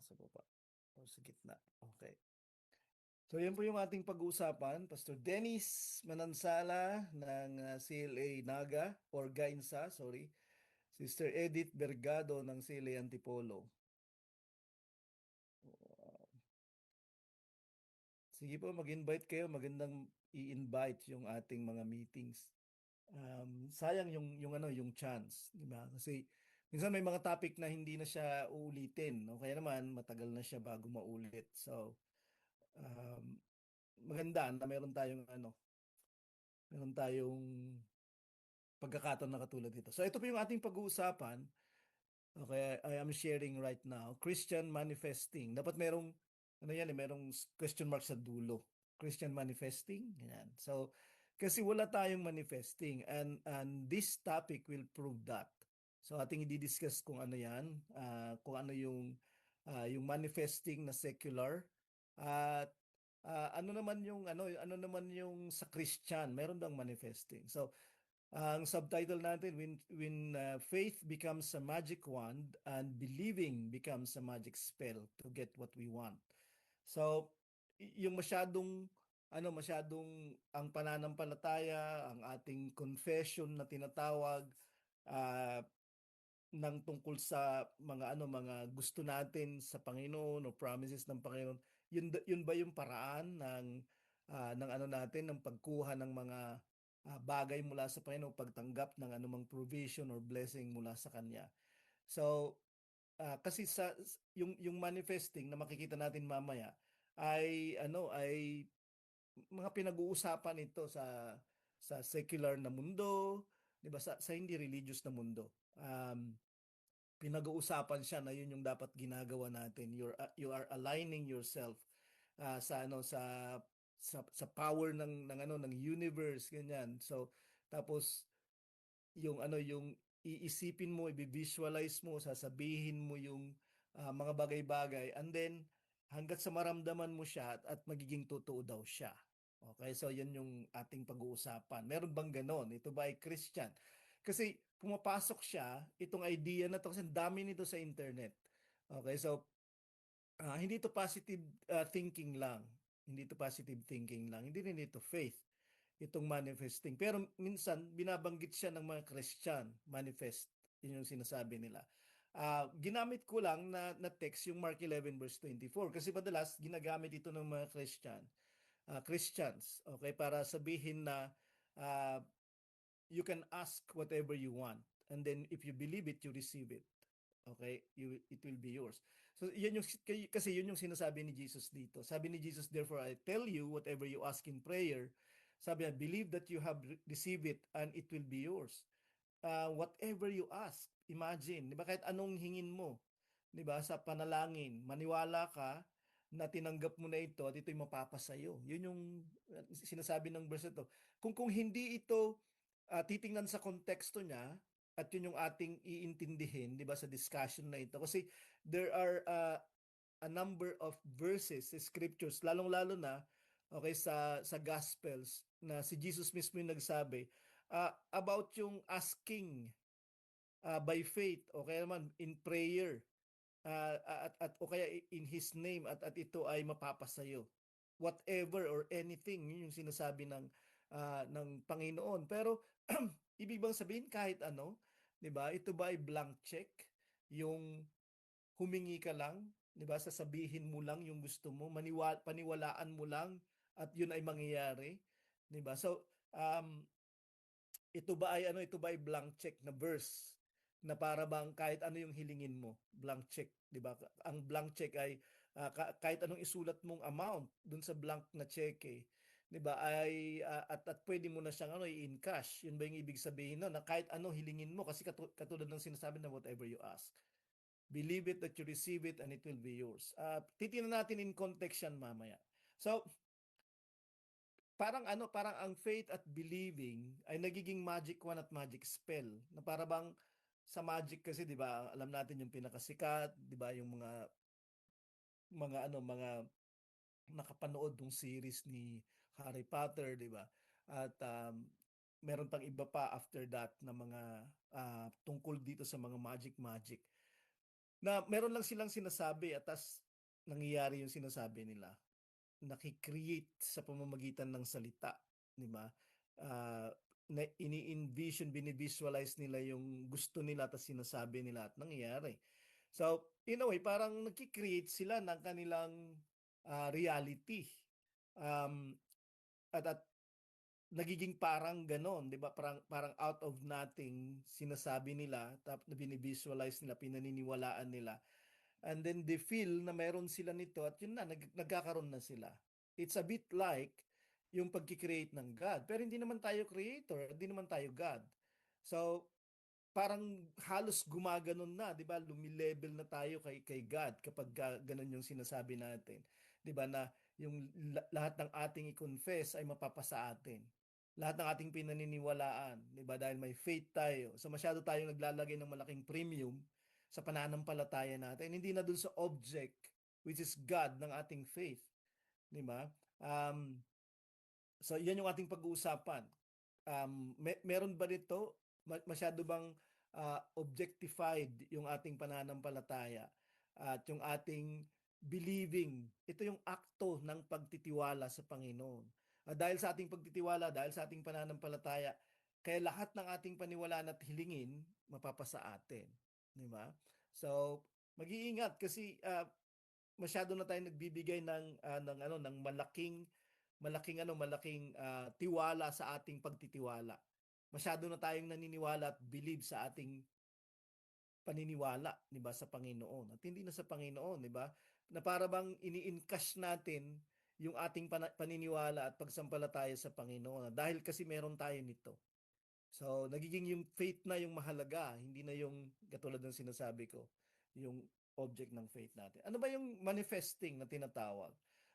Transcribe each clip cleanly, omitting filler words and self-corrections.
Sa baba o sa gitna. Okay. So yan po yung ating pag-uusapan. Pastor Dennis Manansala ng CLA Naga or Gainsa, sorry. Sister Edith Bergado ng CLA Antipolo. Sige po, mag-invite kayo. Magandang i-invite yung ating mga meetings. Sayang yung chance, di ba? Kasi minsan may mga topic na hindi na siya uulitin, no? Kaya naman matagal na siya bago maulit. So, um, maganda na meron tayong pagkakataon na katulad dito. So ito po yung ating pag-uusapan. Okay, I am sharing right now. Christian manifesting. Dapat merong question mark sa dulo. Christian manifesting. Yan. So, kasi wala tayong manifesting and this topic will prove that. So ating i-discuss kung ano yan, kung ano yung manifesting na secular at ano naman yung sa Christian, meron bang manifesting. So ang subtitle natin, when faith becomes a magic wand and believing becomes a magic spell to get what we want. So, yung masyadong ang pananampalataya, ang ating confession na tinatawag, uh, ng tungkol sa mga gusto natin sa Panginoon o promises ng Panginoon, yun ba yung paraan ng ano natin ng pagkuha ng mga bagay mula sa Panginoon, pagtanggap ng anumang provision or blessing mula sa Kanya. So, kasi yung manifesting na makikita natin mamaya ay mga pinag-uusapan ito sa secular na mundo, 'di ba, sa hindi religious na mundo. Pinag-uusapan siya na yun yung dapat ginagawa natin. You are aligning yourself sa power ng universe, ganyan. So tapos yung iisipin mo, i-visualize mo, sasabihin mo yung mga bagay-bagay, and then hanggat sa maramdaman mo siya at magiging totoo daw siya. Okay, so yan yung ating pag-uusapan. Meron bang ganon? Ito ba ay Christian? Kasi pumapasok siya, itong idea na to, kasi dami nito sa internet. Okay, so hindi to positive thinking lang. Hindi to positive thinking lang. Hindi rin ito faith, itong manifesting. Pero minsan, binabanggit siya ng mga Christian, manifest. Yun yung sinasabi nila. Ginamit ko lang na text yung Mark 11 verse 24 kasi madalas ginagamit ito ng mga Christians, okay, para sabihin na uh, you can ask whatever you want, and then if you believe it, you receive it. Okay, it will be yours. So yan yung kasi yun yung sinasabi ni Jesus dito. Sabi ni Jesus, therefore I tell you, whatever you ask in prayer, sabi niya, believe that you have received it and it will be yours. Whatever you ask, imagine, di ba, kahit anong hingin mo, di ba, sa panalangin, maniwala ka na tinanggap mo na ito at ito'y mapapasayo. Yun yung sinasabi ng verse ito. Kung hindi ito titingnan sa konteksto niya, at yun yung ating iintindihin, di ba, sa discussion na ito. Kasi there are a number of verses sa scriptures, lalong-lalo na okay sa Gospels, na si Jesus mismo yung nagsabi about yung asking by faith, o kaya naman in prayer, at o kaya in His name, at ito ay mapapasayo. Whatever or anything, yun yung sinasabi ng Panginoon. Pero ibig bang sabihin kahit ano, 'di ba? Ito ba ay blank check? Yung humingi ka lang, 'di ba? Sasabihin mo lang yung gusto mo, paniwalaan mo lang at yun ay mangyayari, 'di ba? So, ito ba ay blank check na verse na para bang kahit ano yung hilingin mo, blank check, 'di ba? Ang blank check ay kahit anong isulat mong amount dun sa blank na cheque, 'di ba? Ay at pwede mo na siyang i-in cash. Yun ba yung ibig sabihin no? Na kahit ano hilingin mo, kasi katulad ng sinasabi na whatever you ask. Believe it that you receive it and it will be yours. Titingnan natin in context yan mamaya. So, parang ang faith at believing ay nagiging magic wand at magic spell, na para bang sa magic kasi, 'di ba, alam natin yung pinakasikat, 'di ba, yung mga nakapanood ng series ni Harry Potter, 'di ba? At meron pang iba pa after that na mga tungkol dito sa mga magic. na meron lang silang sinasabi at tas nangyayari yung sinasabi nila. Naki-create sa pamamagitan ng salita, 'di ba? Ah, na ini-envision, bini-visualize nila yung gusto nila at sinasabi nila at nangyayari. So, in a way, parang nagki-create sila ng kanilang reality. Um, at nagiging parang ganon, 'di ba? Parang out of nothing sinasabi nila, tapos bini-visualize nila, pinaniniwalaan nila. And then they feel na meron sila nito at yun na, nagkakaroon na sila. It's a bit like yung pagkikreate ng God. Pero hindi naman tayo creator, hindi naman tayo God. So, parang halos gumaganon na, 'di ba? Lumilevel na tayo kay God kapag ganun yung sinasabi natin. 'Di ba na yung lahat ng ating i-confess ay mapapasa atin. Lahat ng ating pinaniniwalaan, 'di ba? Dahil may faith tayo. So masyado tayong naglalagay ng malaking premium sa pananampalataya natin. Hindi na dun sa object which is God ng ating faith, 'di ba? Um, so yan yung ating pag-uusapan. Meron ba nito, masyado bang objectified yung ating pananampalataya at yung ating believing? Ito yung akto ng pagtitiwala sa Panginoon. Dahil sa ating pagtitiwala, dahil sa ating pananampalataya, kaya lahat ng ating paniwalaan at hilingin mapapasa atin, di ba? So, mag-iingat kasi masyado na tayong nagbibigay ng malaking tiwala sa ating pagtitiwala. Masyado na tayong naniniwala at believe sa ating paniniwala, 'di ba, sa Panginoon. At hindi na sa Panginoon, 'di ba? Na para bang ini-encash natin yung ating paniniwala at pagsampalataya sa Panginoon dahil kasi meron tayo nito. So, nagiging yung faith na yung mahalaga, hindi na yung katulad ng sinasabi ko, yung object ng faith natin. Ano ba yung manifesting na tinatawag?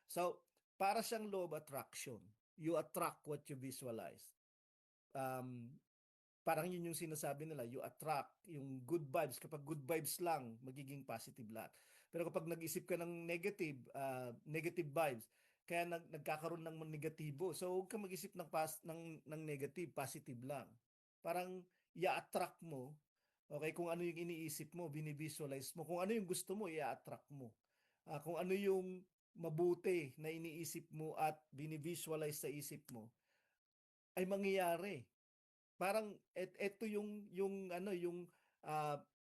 So, para siyang law of attraction. You attract what you visualize. Um, Parang yun yung sinasabi nila, you attract yung good vibes. Kapag good vibes lang, magiging positive lahat. Pero kapag nag-isip ka ng negative vibes, kaya nagkakaroon ng negatibo. So, huwag ka mag-isip ng negative, positive lang. Parang i-attract mo, okay, kung ano yung iniisip mo, binivisualize mo. Kung ano yung gusto mo, i-attract mo. Kung ano yung mabuti na iniisip mo at binivisualize sa isip mo, ay mangyayari. Parang eto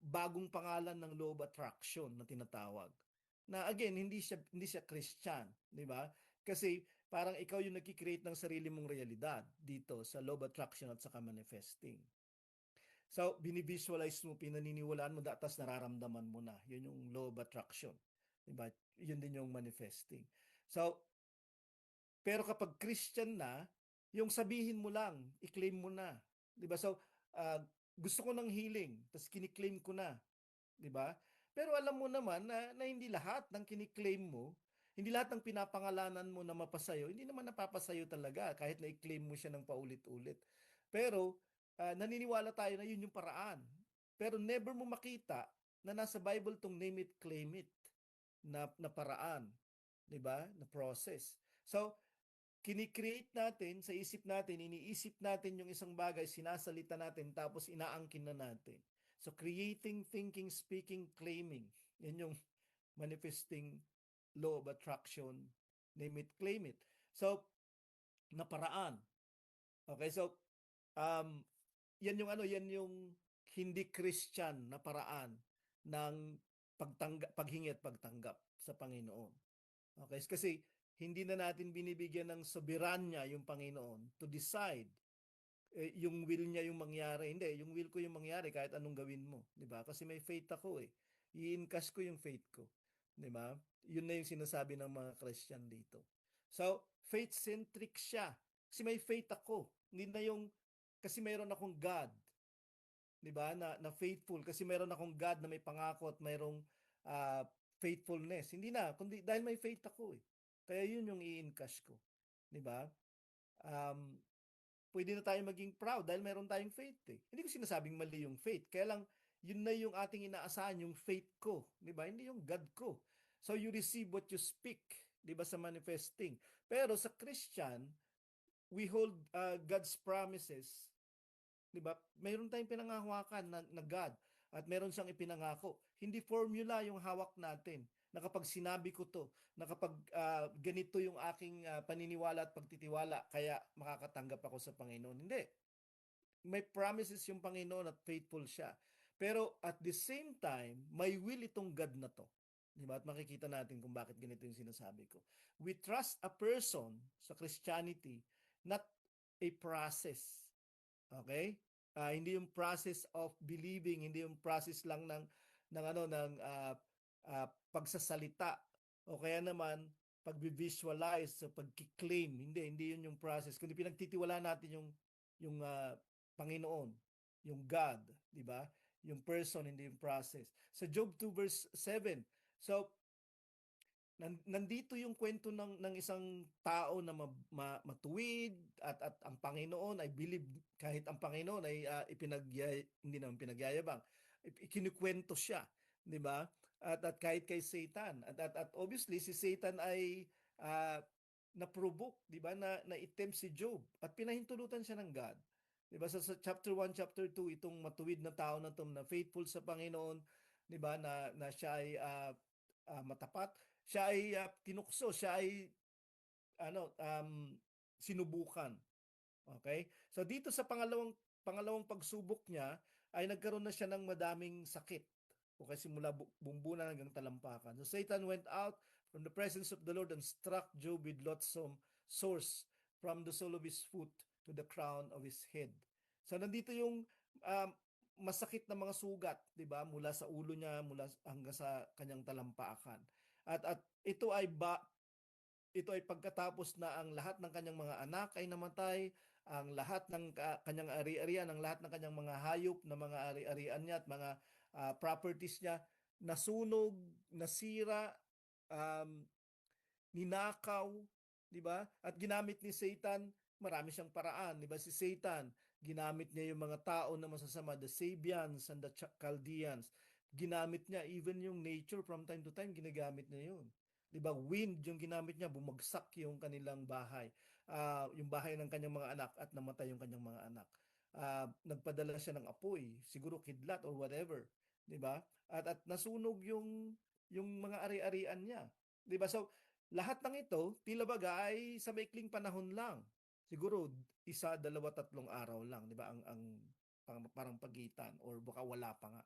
bagong pangalan ng law of attraction na tinatawag. Na again, hindi siya Christian, 'di ba? Kasi parang ikaw yung nagki-create ng sarili mong realidad dito sa law of attraction at saka manifesting. So, binivisualize mo, pinaniniwalaan mo, tapos nararamdaman mo na. Yun yung law of attraction. 'Di ba? Yun din yung manifesting. So, pero kapag Christian na, yung sabihin mo lang, i-claim mo na. 'Di ba? So, uh, gusto ko ng healing, tapos kini-claim ko na, 'di ba? Pero alam mo naman na hindi lahat ng kini-claim mo, hindi lahat ng pinapangalanan mo na mapasayo, hindi naman napapasayo talaga kahit na i-claim mo siya ng paulit-ulit. Pero naniniwala tayo na yun yung paraan. Pero never mo makita na nasa Bible tong name it, claim it na paraan, 'di ba? Na process. So, kini-create natin sa isip natin, iniisip natin yung isang bagay, sinasalita natin, tapos inaangkin na natin. So, creating, thinking, speaking, claiming. Yan yung manifesting law of attraction. Name it, claim it. So, na paraan. Okay, so, um, yan yung hindi Christian na paraan ng paghingi at pagtanggap sa Panginoon. Okay, kasi hindi na natin binibigyan ng soberanya yung Panginoon to decide yung will niya yung mangyari. Hindi, yung will ko yung mangyari kahit anong gawin mo, 'di ba? Kasi may faith ako eh. I-encash ko yung faith ko, 'di ba? Yun na yung sinasabi ng mga Christian dito. So, faith-centric siya. Kasi may faith ako. Hindi na yung kasi mayroon akong God, 'di ba? Na faithful kasi mayroon akong God na may pangako at mayroong uh, faithfulness. Hindi na, kundi dahil may faith ako eh. Kaya yun yung i-encash ko, 'di ba? Um, Pwede na tayong maging proud dahil mayroon tayong faith eh. Hindi ko sinasabing mali yung faith. Kaya lang yun na yung ating inaasahan, yung faith ko, 'di ba? Hindi yung God ko. So you receive what you speak, 'di ba, sa manifesting. Pero sa Christian, we hold God's promises. 'Di ba? Mayroon tayong pinangahawakan na God at meron siyang ipinangako. Hindi formula yung hawak natin na kapag sinabi ko to, na kapag ganito yung aking paniniwala at pagtitiwala, kaya makakatanggap ako sa Panginoon. Hindi. May promises yung Panginoon at faithful siya. Pero at the same time, may will itong God na to. Diba? At makikita natin kung bakit ganito yung sinasabi ko. We trust a person sa Christianity, not a process. Okay? Hindi yung process of believing, hindi yung process lang ng pagsasalita o kaya naman pagbi-visualize sa pagki-claim. Hindi yun yung process. Kundi pinagtitiwala natin yung Panginoon, yung God, di ba? Yung person, hindi yung process. Sa Job 2 verse 7. So, nandito yung kwento ng isang tao na matuwid at ang Panginoon ay believe kahit ang Panginoon ay hindi naman pinagyayabang, ikinikwento siya, di ba? At kahit kay Satan at obviously si Satan ay na-provoke, di ba, na itempt si Job at pinahintulutan siya ng God. Di ba sa chapter 1, chapter 2, itong matuwid na tao na to na faithful sa Panginoon, di ba, na siya ay matapat, siya ay tinukso, siya ay sinubukan. Okay? So dito sa pangalawang pagsubok niya ay nagkaroon na siya ng madaming sakit. Okay, simula bumbunan hanggang talampakan. So Satan went out from the presence of the Lord and struck Job with loathsome sores from the sole of his foot to the crown of his head. So nandito yung masakit na mga sugat, 'di ba? Mula sa ulo niya, mula hanggang sa kanyang talampakan. At ito ay pagkatapos na ang lahat ng kanyang mga anak ay namatay, ang lahat ng kanyang ari-arian, ang lahat ng kanyang mga hayop na mga ari-arian niya at mga properties niya nasunog, nasira, um, ninakaw, 'di ba? At ginamit ni Satan, marami siyang paraan, 'di ba? Si Satan, ginamit niya yung mga tao na masasama, the Sabians and the Chaldeans. Ginamit niya even yung nature from time to time, ginagamit niya 'yun. 'Di ba? Wind yung ginamit niya, bumagsak yung kanilang bahay. Yung bahay ng kanyang mga anak at namatay yung kanyang mga anak. Nagpadala siya ng apoy, siguro kidlat or whatever, 'di ba? At nasunog yung mga ari-arian niya. 'Di ba? So lahat ng ito, tila baga ay sa maikling panahon lang. Siguro isa, dalawa, tatlong araw lang, 'di ba? Parang pagitan or baka wala pa nga.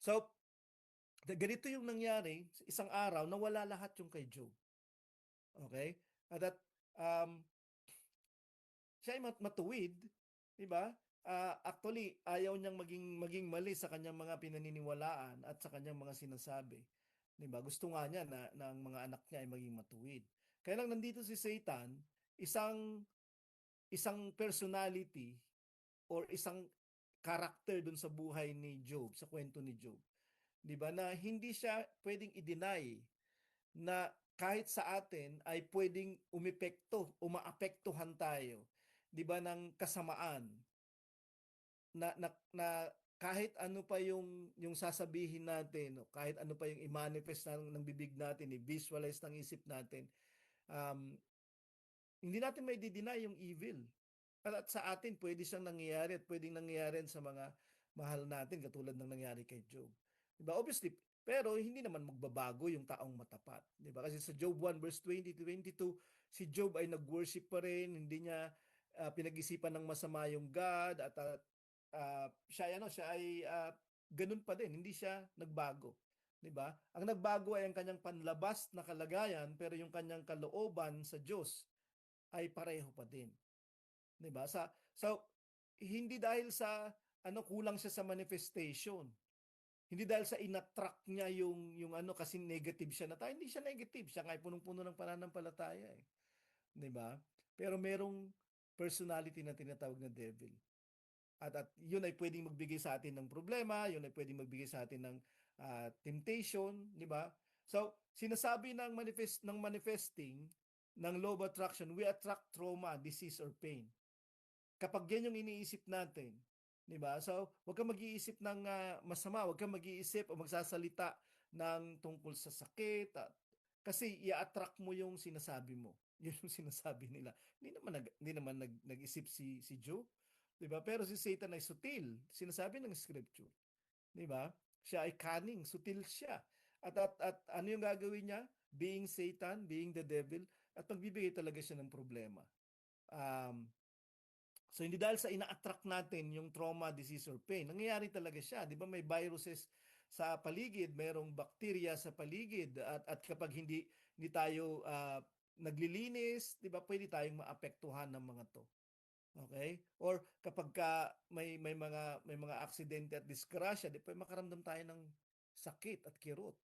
So, ganito yung nangyari, isang araw nawala lahat yung kay Job. Okay? At um, siya ay matuwid, 'di ba? Actually, ayaw niyang maging mali sa kanyang mga pinaniniwalaan at sa kanyang mga sinasabi. 'Di ba? Gusto nga niya na ang mga anak niya ay maging matuwid. Kaya lang nandito si Satan, isang isang personality or isang character dun sa buhay ni Job, sa kwento ni Job. 'Di ba? Na hindi siya pwedeng i-deny na kahit sa atin ay pwedeng umepekto, umaapektuhan tayo, 'di ba, ng kasamaan na kahit ano pa yung sasabihin natin, no? Kahit ano pa yung i-manifest ng bibig natin, i-visualize ng isip natin, um, hindi natin may deny yung evil. At sa atin, pwede siyang nangyayari at pwedeng nangyayari sa mga mahal natin katulad ng nangyari kay Job. Diba? Obviously, pero hindi naman magbabago yung taong matapat. Diba? Kasi sa Job 1 verse 20-22, si Job ay nag-worship pa rin, hindi niya pinag-isipan ng masama yung God at siya ay ganun pa din, hindi siya nagbago. 'Di ba? Ang nagbago ay ang kanyang panlabas na kalagayan pero yung kanyang kalooban sa Diyos ay pareho pa din. 'Di ba? So hindi dahil sa kulang siya sa manifestation. Hindi dahil sa inattract niya yung kasi negative siya na tayo. Hindi siya negative. Siya nga ay punong-puno ng pananampalataya eh. 'Di ba? Pero merong personality na tinatawag na devil. At yun ay pwedeng magbigay sa atin ng problema, yun ay pwedeng magbigay sa atin ng temptation, di ba? So, sinasabi ng manifesting ng law of attraction, we attract trauma, disease, or pain. Kapag yan yung iniisip natin, di ba? So, huwag kang mag-iisip ng masama, huwag kang mag-iisip o magsasalita ng tungkol sa sakit, kasi i-attract mo yung sinasabi mo. Yun yung sinasabi nila. Hindi naman nag-isip si Job. 'Di ba? Pero si Satan ay sutil, sinasabi ng scripture, 'di ba? Siya ay cunning, sutil siya. At ano yung gagawin niya? Being Satan, being the devil, at magbibigay talaga siya ng problema. Um, So hindi dahil sa ina-attract natin yung trauma, disease, or pain, nangyayari talaga siya. Di ba may viruses sa paligid, mayroong bakterya sa paligid, at kapag hindi tayo naglilinis, di ba pwede tayong maapektuhan ng mga to. Okay? Or kapag may mga aksidente at disgrasya, di ba makaramdam tayo ng sakit at kirot.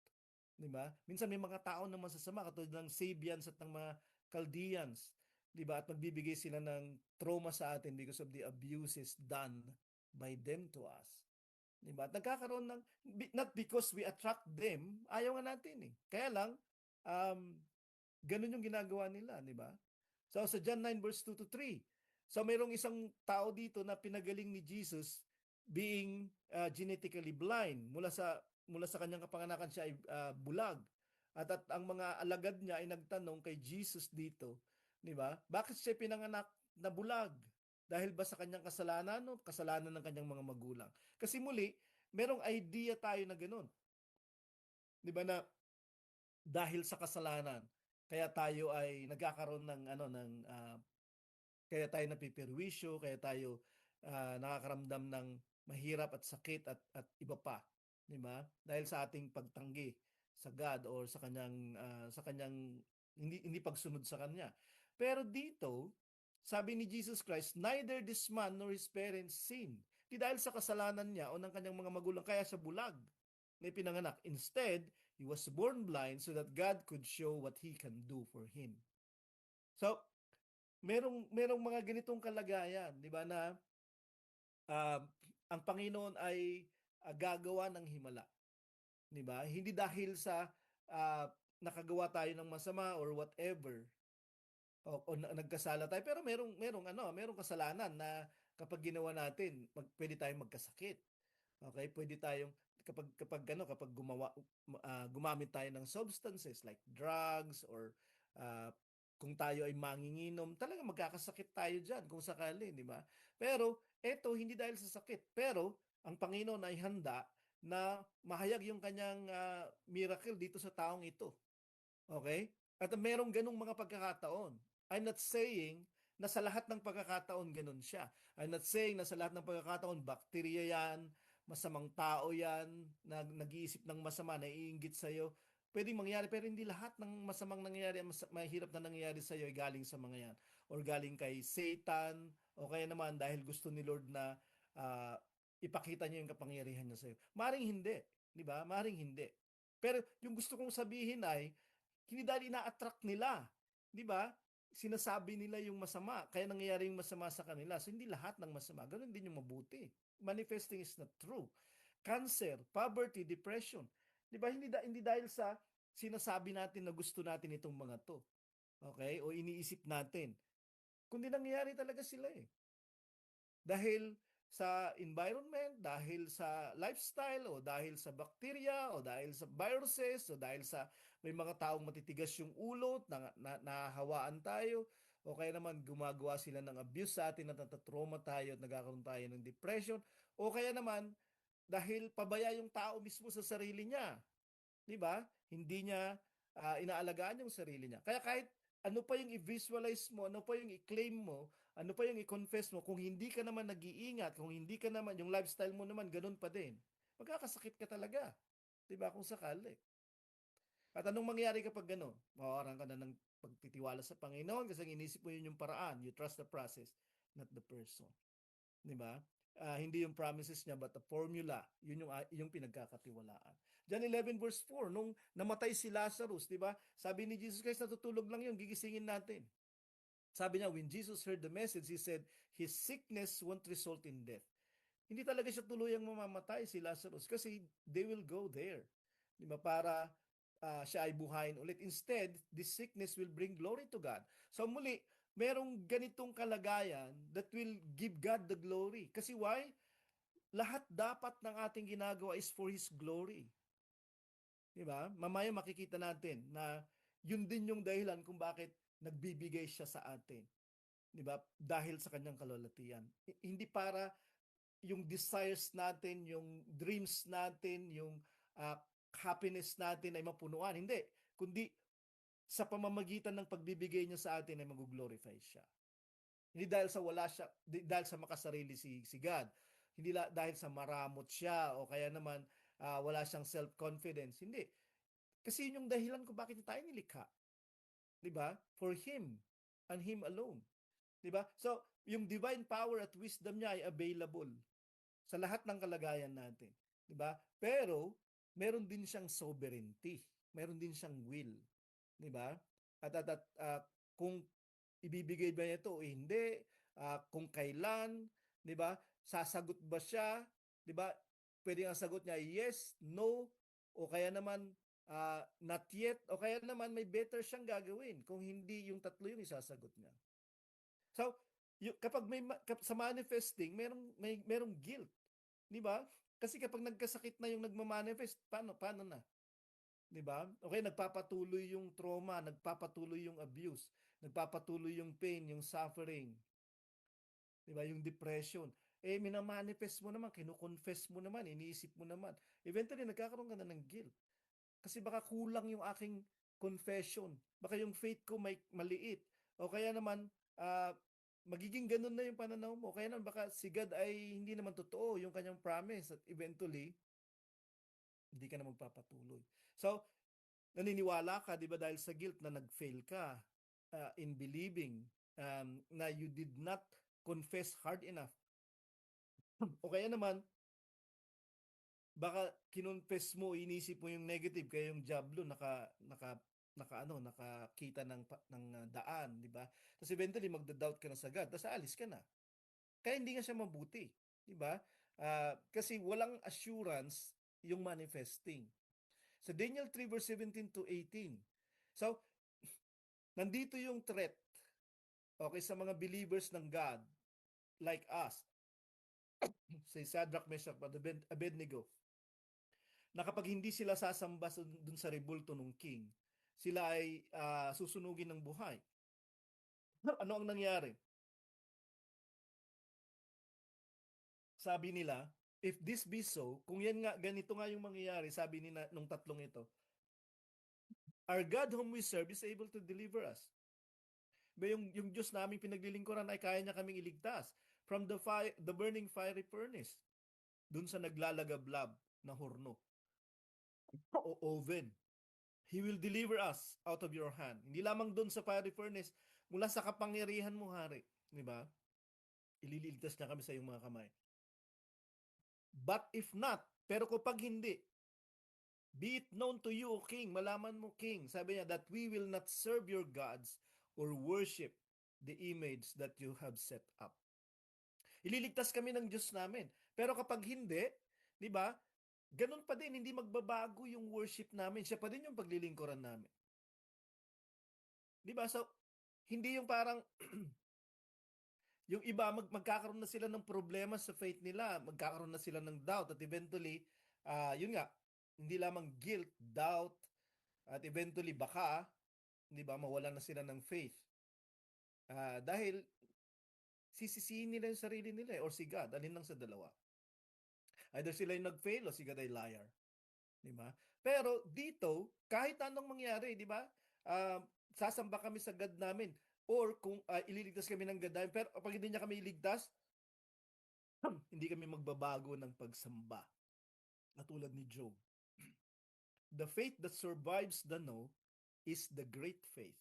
Di ba? Minsan may mga tao na masasama katulad ng Sabians at ng mga Chaldeans, di ba? At magbibigay sila ng trauma sa atin because of the abuses done by them to us. Di ba? At nagkakaroon ng, not because we attract them, ayaw nga natin eh. Kaya lang, um, ganun yung ginagawa nila, di ba? So sa John 9 verse 2 to 3, so mayroong isang tao dito na pinagaling ni Jesus being genetically blind. Mula sa kanyang kapanganakan siya ay bulag. At ang mga alagad niya ay nagtanong kay Jesus dito, di ba? Bakit siya pinanganak na bulag? Dahil ba sa kanyang kasalanan o kasalanan ng kanyang mga magulang? Kasi muli, merong idea tayo na ganoon. Di ba na dahil sa kasalanan, kaya tayo ay nagkakaroon ng kaya tayo napipirwisyo, kaya tayo nakakaramdam ng mahirap at sakit at iba pa, 'di ba? Dahil sa ating pagtanggi sa God or sa kanyang hindi pagsunod sa kanya. Pero dito, sabi ni Jesus Christ, neither this man nor his parents sinned. Di dahil sa kasalanan niya o ng kanyang mga magulang kaya siya bulag na pinanganak. Instead, he was born blind so that God could show what he can do for him. So, merong mga ganitong kalagayan, 'di ba, na uh, ang Panginoon ay gagawa ng himala, 'di ba? Hindi dahil sa uh, nakagawa tayo ng masama or whatever o nagkasala tayo, pero merong kasalanan na kapag ginawa natin, pwede tayong magkasakit. Okay, pwede tayong kapag gumamit tayo ng substances like drugs or uh, kung tayo ay manginginom, talaga magkakasakit tayo diyan kung sakali, di ba? Pero eto hindi dahil sa sakit, pero ang Panginoon ay handa na mahayag yung kanyang miracle dito sa taong ito. Okay? At merong ganung mga pagkakataon. I'm not saying na sa lahat ng pagkakataon ganun siya. I'm not saying na sa lahat ng pagkakataon bakterya yan, masamang tao yan, na nag-iisip ng masama, naiinggit sa'yo. Pwedeng mangyari, pero hindi lahat ng masamang nangyayari, mahirap na nangyayari sa'yo ay galing sa mga yan. Or galing kay Satan, o kaya naman dahil gusto ni Lord na uh, ipakita niya yung kapangyarihan niya sa'yo. Maring hindi, di ba? Maring hindi. Pero yung gusto kong sabihin ay, hindi dahil ina-attract nila. Di ba? Sinasabi nila yung masama, kaya nangyayari yung masama sa kanila. So, hindi lahat ng masama. Ganun din yung mabuti. Manifesting is not true. Cancer, poverty, depression. Di ba? Hindi dahil sa sinasabi natin na gusto natin itong mga to. Okay? O iniisip natin. Kundi nangyayari talaga sila eh. Dahil sa environment, dahil sa lifestyle, o dahil sa bacteria, o dahil sa viruses, o dahil sa may mga taong matitigas yung ulo, nahahawaan tayo, o kaya naman gumagawa sila ng abuse sa atin at natatrauma tayo at nagkakaroon tayo ng depression, o kaya naman dahil pabaya yung tao mismo sa sarili niya. Di ba? Hindi niya inaalagaan yung sarili niya. Kaya kahit ano pa yung i-visualize mo, ano pa yung i-claim mo, ano pa yung i-confess mo, kung hindi ka naman nag-iingat, kung hindi ka naman, yung lifestyle mo naman, ganun pa din. Magkakasakit ka talaga. Diba? Kung sakali. At anong mangyari kapag gano'n? Mawawalan ka na ng pagtitiwala sa Panginoon kasi inisip mo yun yung paraan. You trust the process, not the person. Diba? Hindi yung promises niya but the formula. Yun yung pinagkakatiwalaan. John 11 verse 4, nung namatay si Lazarus, di ba? Sabi ni Jesus Christ, natutulog lang yun, gigisingin natin. Sabi niya, when Jesus heard the message, He said, his sickness won't result in death. Hindi talaga siya tuluyang mamamatay si Lazarus kasi they will go there. Di ba? Para siya ay buhayin ulit. Instead, this sickness will bring glory to God. So muli, merong ganitong kalagayan that will give God the glory. Kasi why? Lahat dapat ng ating ginagawa is for His glory. Di ba? Mamaya makikita natin na yun din yung dahilan kung bakit nagbibigay siya sa atin. Di ba? Dahil sa kanyang kalwalhatian. Hindi para yung desires natin, yung dreams natin, yung uh, happiness natin ay mapunuan. Hindi. Kundi sa pamamagitan ng pagbibigay niya sa atin ay mag-glorify siya. Hindi dahil sa wala siya, dahil sa makasarili si God. Hindi dahil sa maramot siya o kaya naman wala siyang self-confidence. Hindi. Kasi yun yung dahilan kung bakit tayo nilikha. 'Di ba? For Him and Him alone. 'Di ba? So, yung divine power at wisdom niya ay available sa lahat ng kalagayan natin. 'Di ba? Pero, meron din siyang sovereignty. Meron din siyang will. 'Di ba? At kung ibibigay ba niya ito o hindi, kung kailan, 'di ba? Sasagot ba siya? 'Di ba? Pwede ang sagot niya yes, no, o kaya naman not yet, o kaya naman may better siyang gagawin kung hindi yung tatlo yung isasagot niya. So, kapag sa manifesting, merong guilt, 'di ba? Kasi kapag nagkasakit na yung nagma-manifest, paano na? 'Di ba? Okay, nagpapatuloy yung trauma, nagpapatuloy yung abuse, nagpapatuloy yung pain, yung suffering, 'di ba? Yung depression. Eh minamanifest mo naman, kino-confess mo naman, iniisip mo naman. Eventually nagkakaroon ka na ng guilt. Kasi baka kulang yung aking confession. Baka yung faith ko may maliit. O kaya naman magiging ganun na yung pananaw mo. Kaya naman baka si God ay hindi naman totoo yung kanyang promise at eventually hindi ka na magpapatuloy. So, naniniwala ka, di ba, dahil sa guilt na nag-fail ka in believing na you did not confess hard enough. O kaya naman, baka kinonfess mo, inisip mo yung negative, kaya yung jablo nakakita ng daan, di ba? Tapos eventually magda-doubt ka na sa God, tapos aalis ka na. Kaya hindi nga siya mabuti, di ba? Kasi walang assurance yung manifesting. Sa Daniel 3 verse 17 to 18. So, nandito yung threat, okay, sa mga believers ng God like us, si Shadrach, Meshach, at Abednego, na kapag hindi sila sasamba dun sa rebulto ng king, sila ay susunugin ng buhay. Ano ang nangyari? Sabi nila, if this be so, kung yan nga, ganito nga yung mangyayari, sabi nila nung tatlong ito, our God whom we serve is able to deliver us. Yung Diyos naming pinaglilingkuran ay kaya niya kaming iligtas from the burning fiery furnace, dun sa naglalagablab na horno o oven. He will deliver us out of your hand. Hindi lamang dun sa fiery furnace, mula sa kapangyarihan mo, hari. Di ba? Ililigtas niya kami sa iyong mga kamay. But if not, pero kapag hindi, be it known to you, O King, malaman mo, King, sabi niya, that we will not serve your gods or worship the image that you have set up. Ililigtas kami ng Diyos namin. Pero kapag hindi, di ba, ganun pa din, hindi magbabago yung worship namin. Siya pa din yung paglilingkuran namin. Di ba? So, hindi yung parang yung iba magkakaroon na sila ng problema sa faith nila, magkakaroon na sila ng doubt at eventually, yun nga, hindi lamang guilt, doubt, at eventually baka, di ba, mawalan na sila ng faith. Dahil sisisihin nila yung sarili nila or si God, alin lang sa dalawa. Either sila yung nag-fail o si God ay liar. Di ba? Pero dito, kahit anong mangyari, di ba? Sasamba kami sa God namin or kung ililigtas kami ng God namin, pero pag hindi niya kami iligtas, hindi kami magbabago ng pagsamba. Katulad ni Job. The faith that survives the no is the great faith.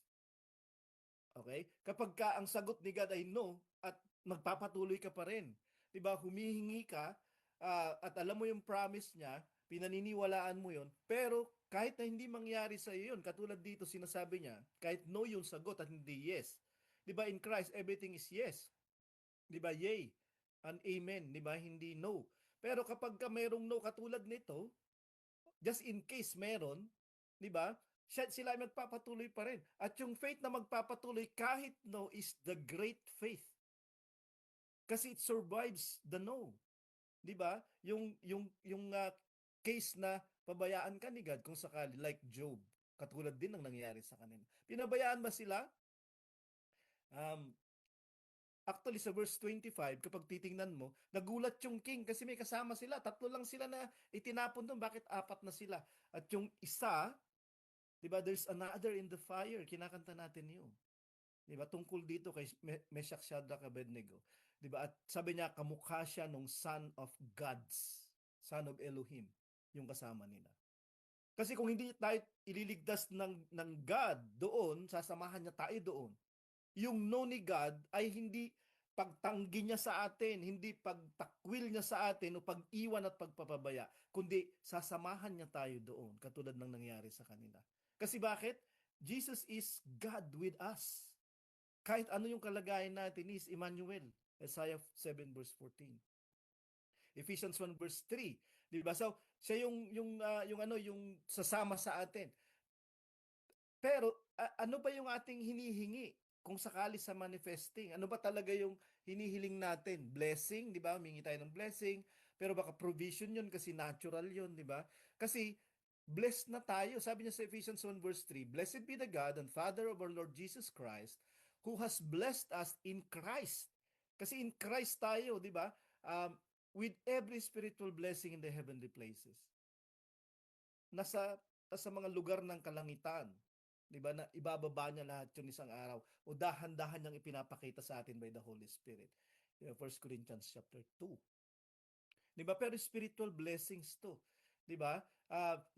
Okay? Kapag ang sagot ni God ay no at magpapatuloy ka pa rin. 'Di ba? Humihingi ka at alam mo yung promise niya, pinaniniwalaan mo 'yon, pero kahit na hindi mangyari sa iyo 'yon, katulad dito sinasabi niya, kahit no yung sagot at hindi yes. 'Di ba in Christ everything is yes. 'Di ba? Yay and amen, 'di ba? Hindi no. Pero kapag ka merong no katulad nito, just in case meron, 'di ba? Sila ay magpapatuloy pa rin. At yung faith na magpapatuloy kahit no is the great faith. Kasi it survives the no. 'Di ba? Yung case na pabayaan ka ni God kung sakali like Job, katulad din ng nangyari sa kanila. Pinabayaan ba sila? Um actually sa verse 25, kapag titingnan mo, nagulat yung king kasi may kasama sila. 3 lang sila na itinapon doon. Bakit 4 na sila? At yung isa, di ba, there's another in the fire. Kinakanta natin yun. Di ba? Tungkol dito kay Meshach, Shadrach, Abednego. Di ba? At sabi niya, kamukha siya nung son of gods. Son of Elohim. Yung kasama nila. Kasi kung hindi tayo ililigtas ng God doon, sasamahan niya tayo doon. Yung no ni God ay hindi pagtanggi niya sa atin, hindi pagtakwil niya sa atin o pag-iwan at pagpapabaya, kundi sasamahan niya tayo doon, katulad ng nangyari sa kanila. Kasi bakit? Jesus is God with us. Kahit ano yung kalagayan natin, is Emmanuel. Isaiah 7 verse 14. Ephesians 1 verse 3. Di ba? So, siya yung sasama sa atin. Pero ano ba yung ating hinihingi kung sakali sa manifesting? Ano ba talaga yung hinihiling natin? Blessing, di ba? Humingi tayo ng blessing. Pero baka provision yun kasi natural yun, di ba? Kasi blessed na tayo. Sabi niya sa Ephesians 1 verse 3, Blessed be the God and Father of our Lord Jesus Christ, who has blessed us in Christ. Kasi in Christ tayo, di ba? With every spiritual blessing in the heavenly places. Nasa mga lugar ng kalangitan. 'Di ba, na ibababa niya lahat 'yun isang araw o dahan-dahan niyang ipinapakita sa atin by the Holy Spirit. 1 Corinthians chapter 2. 'Di ba? Pero spiritual blessings 'to. 'Di ba?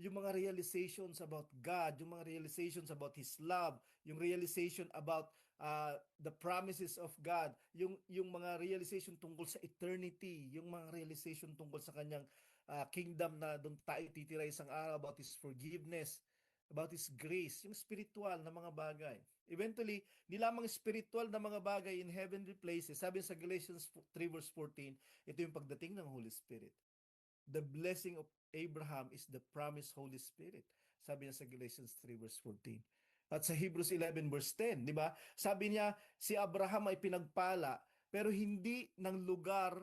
Yung mga realizations about God, yung mga realizations about His love, yung realization about the promises of God, yung mga realization tungkol sa eternity, yung mga realization tungkol sa kanyang kingdom na doon tayo titira isang araw, about His forgiveness, about His grace, yung spiritual na mga bagay. Eventually, di lamang spiritual na mga bagay in heavenly places. Sabi sa Galatians 3 verse 14, ito yung pagdating ng Holy Spirit. The blessing of Abraham is the promised Holy Spirit. Sabi niya sa Galatians 3 verse 14. At sa Hebrews 11 verse 10, di ba? Sabi niya, si Abraham ay pinagpala, pero hindi ng lugar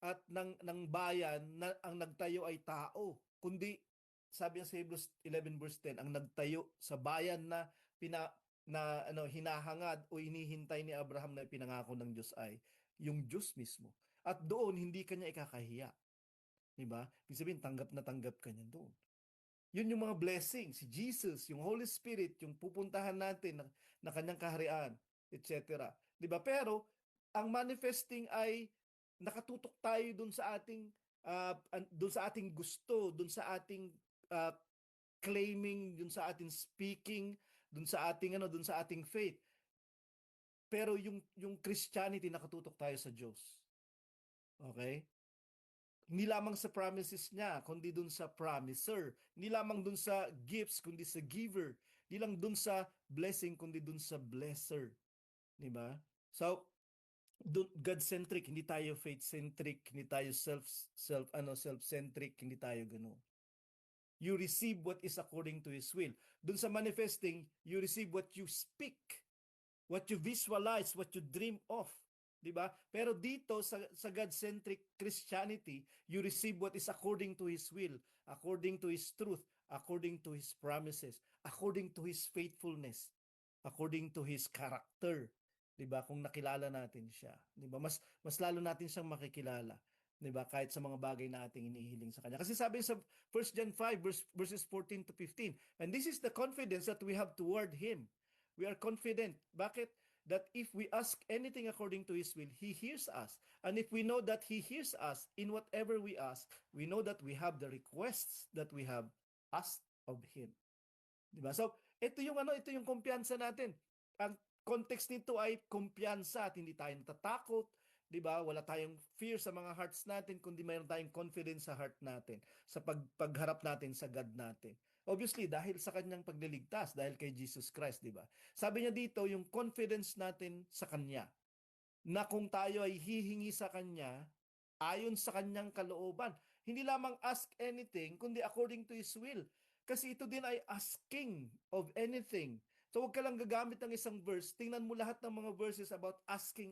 at ng bayan na ang nagtayo ay tao, kundi sabi niya sa Hebrews 11 verse 10, ang nagtayo sa bayan na hinahangad o inihintay ni Abraham na pinangako ng Diyos ay yung Diyos mismo. At doon hindi kanya ikakahiya. 'Di ba? Ibig sabihin tanggap na tanggap kanya doon. Yun yung mga blessings, si Jesus, yung Holy Spirit, yung pupuntahan natin na kanyang kaharian, etc. 'Di ba? Pero ang manifesting ay nakatutok tayo doon sa ating doon sa ating gusto, doon sa ating uh, claiming, doon sa ating speaking, doon sa ating faith. Pero yung Christianity nakatutok tayo sa Diyos. Okay? Hindi lamang sa promises niya, kundi dun sa promiser. Hindi lamang dun sa gifts, kundi sa giver. Hindi lang dun sa blessing, kundi dun sa blesser. Di ba? So, God-centric, hindi tayo faith-centric, hindi tayo self-centric, hindi tayo ganoon. You receive what is according to His will. Dun sa manifesting, you receive what you speak, what you visualize, what you dream of. Diba? Pero dito sa God-centric Christianity, you receive what is according to His will, according to His truth, according to His promises, according to His faithfulness, according to His character. Diba? Kung nakilala natin siya. Diba? Mas lalo natin siyang makikilala. Diba? Kahit sa mga bagay na ating inihiling sa Kanya. Kasi sabi sa 1 John 5 verses 14 to 15, and this is the confidence that we have toward Him. We are confident. Bakit? That if we ask anything according to His will, He hears us. And if we know that He hears us in whatever we ask, we know that we have the requests that we have asked of Him. Diba? So, ito yung kumpiyansa natin. Ang context nito ay kumpiyansa at hindi tayo natatakot, 'di ba? Wala tayong fear sa mga hearts natin, kundi mayroon tayong confidence sa heart natin, sa pagharap natin sa God natin. Obviously, dahil sa kanyang pagliligtas, dahil kay Jesus Christ, 'di ba? Sabi niya dito, yung confidence natin sa kanya, na kung tayo ay hihingi sa kanya ayon sa kanyang kalooban, hindi lamang ask anything, kundi according to His will. Kasi ito din ay asking of anything. So huwag ka lang gagamit ng isang verse. Tingnan mo lahat ng mga verses about asking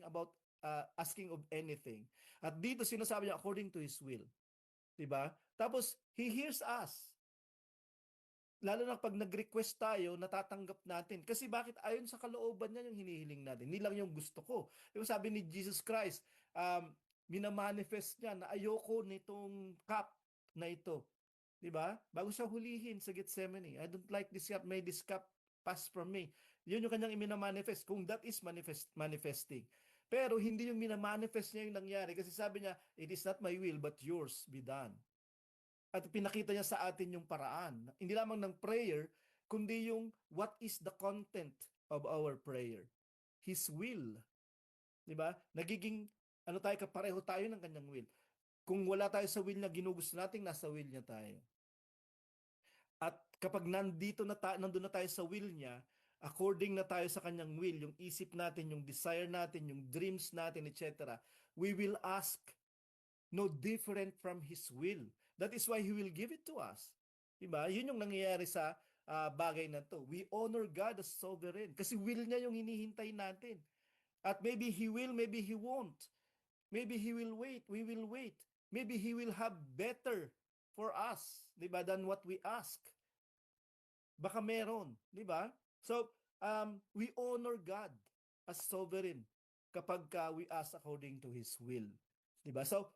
of anything. At dito sinasabi niya according to His will. 'Di ba? Tapos He hears us. lalo na pag nag-request tayo, natatanggap natin. Kasi bakit? Ayon sa kalooban niya yung hinihiling natin. Hindi lang yung gusto ko. Yung sabi ni Jesus Christ, minamanifest niya na ayoko nitong cup na ito. 'Di ba? Bago siya hulihin sa Gethsemane, I don't like this cup, may this cup pass from me. Yun yung kanyang minamanifest, kung that is manifesting. Pero hindi yung minamanifest niya yung nangyari kasi sabi niya, it is not my will but yours be done. At pinakita niya sa atin yung paraan. Hindi lamang ng prayer, kundi yung what is the content of our prayer. His will. Di ba? Nagiging, ano tayo, kapareho tayo ng kanyang will. Kung wala tayo sa will na ginugusto natin, nasa will niya tayo. At kapag nandun na tayo sa will niya, according na tayo sa kanyang will, yung isip natin, yung desire natin, yung dreams natin, etc., we will ask no different from His will. That is why He will give it to us. Diba? Yun yung nangyayari sa bagay na to. We honor God as sovereign kasi will niya yung hinihintay natin. At maybe He will, maybe He won't. Maybe He will wait, we will wait. Maybe He will have better for us, diba, than what we ask. Baka meron, diba? So, we honor God as sovereign kapag we ask according to His will. Diba? So,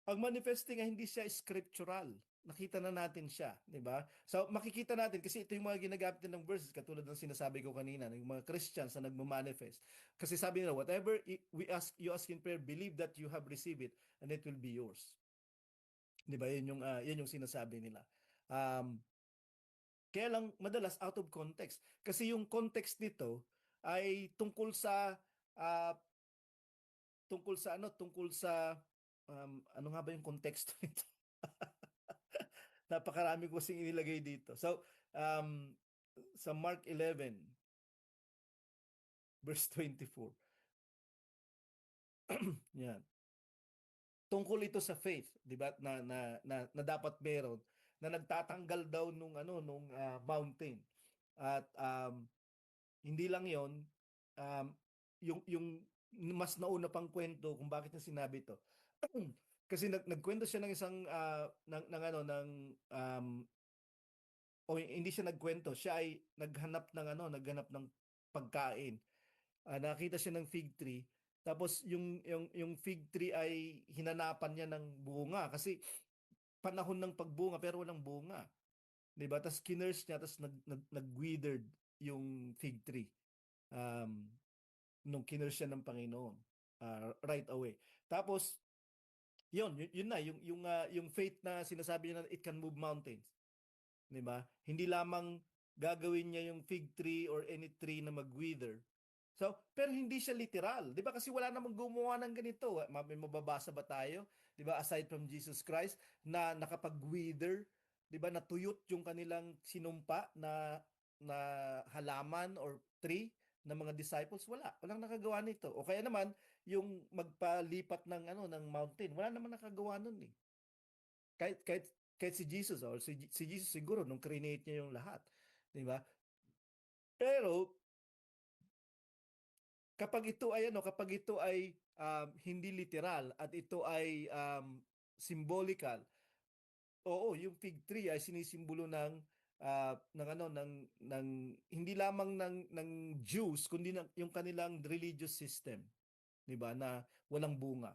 ang manifesting ay hindi siya scriptural. Nakita na natin siya, di ba? So makikita natin kasi ito yung mga ginagamit ng verses katulad ng sinasabi ko kanina ng mga Christians na nagmo-manifest. Kasi sabi nila, whatever you ask in prayer, believe that you have received it and it will be yours. Di ba? Yun yung sinasabi nila. Kaya lang madalas out of context. Kasi yung context nito ay uh, tungkol sa ano nga ba yung konteksto nito? Napakarami ko kasing inilagay dito. So, sa Mark 11, verse 24. Yan. Tungkol ito sa faith, 'di ba? Na dapat meron na nagtatanggal daw nung mountain. At hindi lang 'yon, um, yung mas nauna pang kwento kung bakit niya sinabi ito. Kasi nagkwento siya ng isang o hindi siya nagkwento, siya ay naghanap ng pagkain. Nakita siya ng fig tree, tapos yung fig tree ay hinanapan niya ng bunga kasi panahon ng pagbunga pero walang bunga. 'Di ba? Tapos kinurse niya, tapos nag-withered yung fig tree. Nung kinurse siya ng Panginoon right away. Tapos yun na yung faith na sinasabi niya na it can move mountains. 'Di ba? Hindi lamang gagawin niya yung fig tree or any tree na mag-wither. So, pero hindi siya literal. 'Di ba? Kasi wala namang gumawa ng ganito. May mababasa ba tayo? 'Di ba? Aside from Jesus Christ na nakapag-wither, 'di ba? Natuyot yung kanilang sinumpa na halaman or tree ng mga disciples, walang nakagawa nito. O kaya naman yung magpalipat ng mountain, wala naman nakagawa nun eh. Kahit si Jesus or si Jesus siguro nung create niya yung lahat, 'di ba? Pero kapag ito ay hindi literal at ito ay symbolical, oo, yung fig tree ay sinisimbolo ng hindi lamang ng Jews kundi yung kanilang religious system, 'di ba, na walang bunga.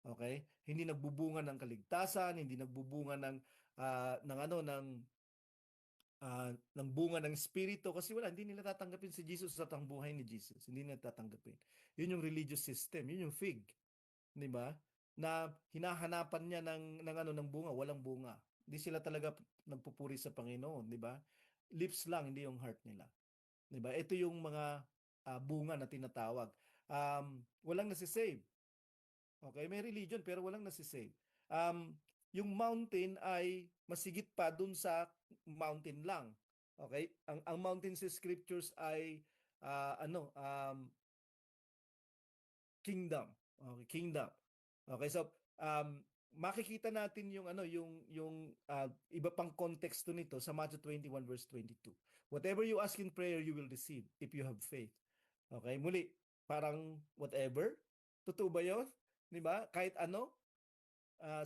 Okay? Hindi nagbubunga ng kaligtasan, hindi nagbubunga ng bunga ng espiritu kasi hindi nila tatanggapin si Jesus sa buhay ni Jesus. Hindi nila tatanggapin. Yun yung religious system, yun yung fig, 'di ba? Na hinahanapan niya ng bunga, walang bunga. Hindi sila talaga nagpupuri sa Panginoon, 'di ba? Lips lang, hindi yung heart nila. 'Di ba? Ito yung mga bunga na tinatawag. Walang nasisave. Okay, may religion pero walang nasisave. Yung mountain ay masigit pa dun sa mountain lang. Okay? Ang mountain sa scriptures ay kingdom. Okay, kingdom. Okay, so makikita natin yung iba pang konteksto nito sa Matthew 21 verse 22. Whatever you ask in prayer, you will receive if you have faith. Okay, muli, parang whatever. Totoo ba 'yon? 'Di ba? Kahit ano,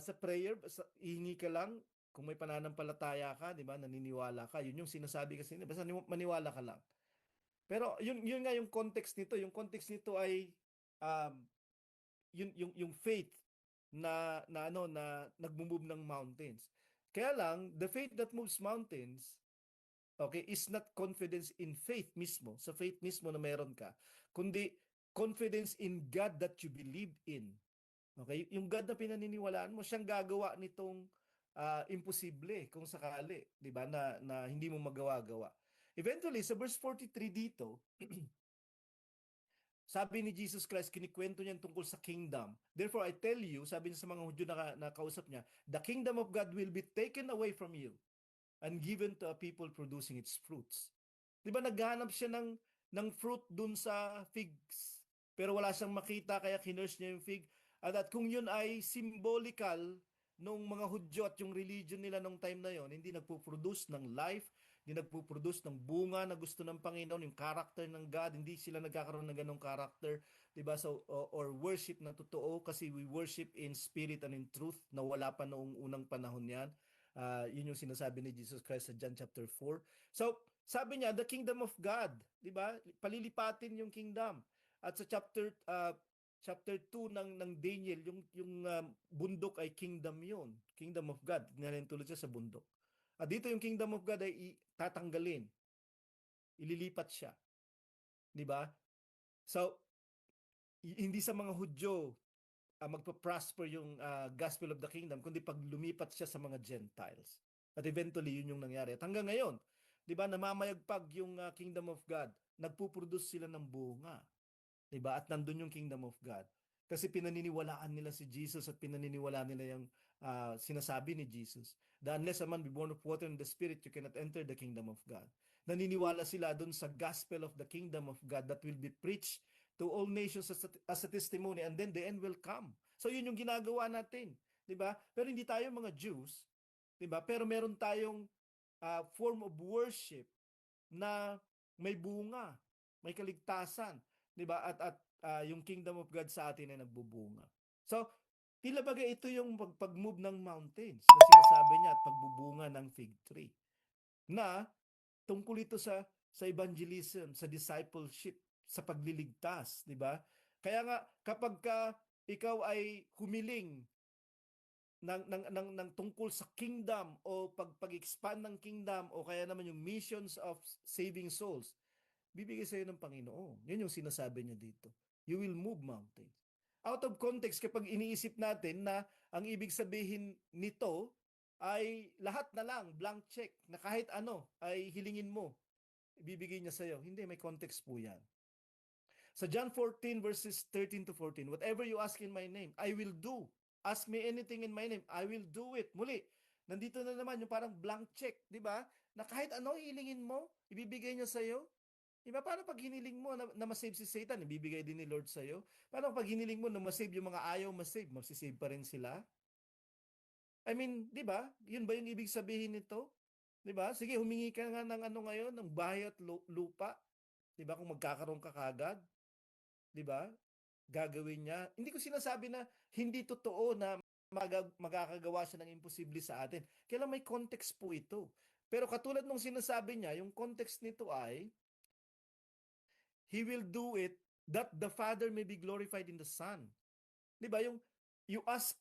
sa prayer, ihingi ka lang, kung may pananampalataya ka, 'di ba, naniniwala ka, yun yung sinasabi kasi nila, basta maniwala ka lang. Pero yun nga yung context nito. Yung context nito ay um, yung faith na ano na nagmo-move ng mountains. Kaya lang, the faith that moves mountains, okay, is not confidence in faith mismo, sa faith mismo na meron ka, kundi confidence in God that you believe in. Okay? Yung God na pinaniniwalaan mo, siyang gagawa nitong imposible kung sakali, 'di ba? Na hindi mo magawa-gawa. Eventually, sa verse 43 dito, sabi ni Jesus Christ, kinikwento niya tungkol sa kingdom. Therefore, I tell you, sabi niya sa mga Hudyo na kausap niya, the kingdom of God will be taken away from you and given to a people producing its fruits. 'Di ba naghahanap siya ng fruit dun sa figs. Pero wala siyang makita kaya kinurse niya yung fig. At kung yun ay symbolical nung mga Hudyo at yung religion nila nung time na yon, hindi nagpo-produce ng life, hindi nagpo-produce ng bunga na gusto ng Panginoon, yung character ng God, hindi sila nagkakaroon ng ganong character, 'di ba? So or worship na totoo, kasi we worship in spirit and in truth, na wala pa noong unang panahon 'yan. Yun yung sinasabi ni Jesus Christ sa John chapter 4. So, sabi niya, the kingdom of God, 'di ba? Palilipatin yung kingdom. At sa chapter 2 ng Daniel, yung bundok ay kingdom 'yon. Kingdom of God. Tingnan tulad siya sa bundok. At dito yung kingdom of God ay tatanggalin. Ililipat siya, 'di ba? So, hindi sa mga Hudyo magpa-prosper yung gospel of the kingdom, kundi pag lumipat siya sa mga Gentiles. At eventually, yun yung nangyari. At hanggang ngayon, di ba, namamayagpag yung kingdom of God. Nagpuproduce sila ng bunga. Di ba? At nandun yung kingdom of God. Kasi pinaniniwalaan nila si Jesus at pinaniniwalaan nila yung sinasabi ni Jesus. That unless a man be born of water and the Spirit, you cannot enter the kingdom of God. Naniniwala sila dun sa gospel of the kingdom of God that will be preached to all nations as a testimony, and then the end will come. So yun yung ginagawa natin, 'di ba? Pero hindi tayo mga Jews, 'di ba? Pero meron tayong form of worship na may bunga, may kaligtasan, 'di ba? At yung kingdom of God sa atin ay nagbubunga. So, tila bagay ito yung pag-move ng mountains na sinasabi niya at pagbubunga ng fig tree. Na tungkol ito sa evangelism, sa discipleship, sa pagliligtas, 'di ba? Kaya nga kapag ikaw ay humiling ng tungkol sa kingdom o pag-expand ng kingdom o kaya naman yung missions of saving souls, bibigay sa iyo ng Panginoon. Yun yung sinasabi niya dito. You will move mountains. Out of context, kapag iniisip natin na ang ibig sabihin nito ay lahat na lang, blank check, na kahit ano ay hilingin mo, ibibigay niya sa iyo. Hindi, may context po yan. Sa John 14 verses 13 to 14, whatever you ask in my name, I will do. Ask me anything in my name, I will do it. Muli, nandito na naman yung parang blank check, di ba? Na kahit ano hilingin mo, ibibigay niya sa iyo. Diba? Paano pag hiniling mo na masave si Satan, ibibigay din ni Lord sa iyo? Paano pag hiniling mo na masave yung mga ayaw masave, masisave pa rin sila? I mean, di ba? Yun ba yung ibig sabihin nito? Di ba? Sige, humingi ka nga ng ano ngayon, ng bahay at lupa. Di ba? Kung magkakaroon ka kagad, di ba? Gagawin niya. Hindi ko sinasabi na hindi totoo na magkakagawa siya ng imposible sa atin. Kailan may context po ito. Pero katulad nung sinasabi niya, yung context nito ay, He will do it that the Father may be glorified in the Son. 'Di ba? Yung you ask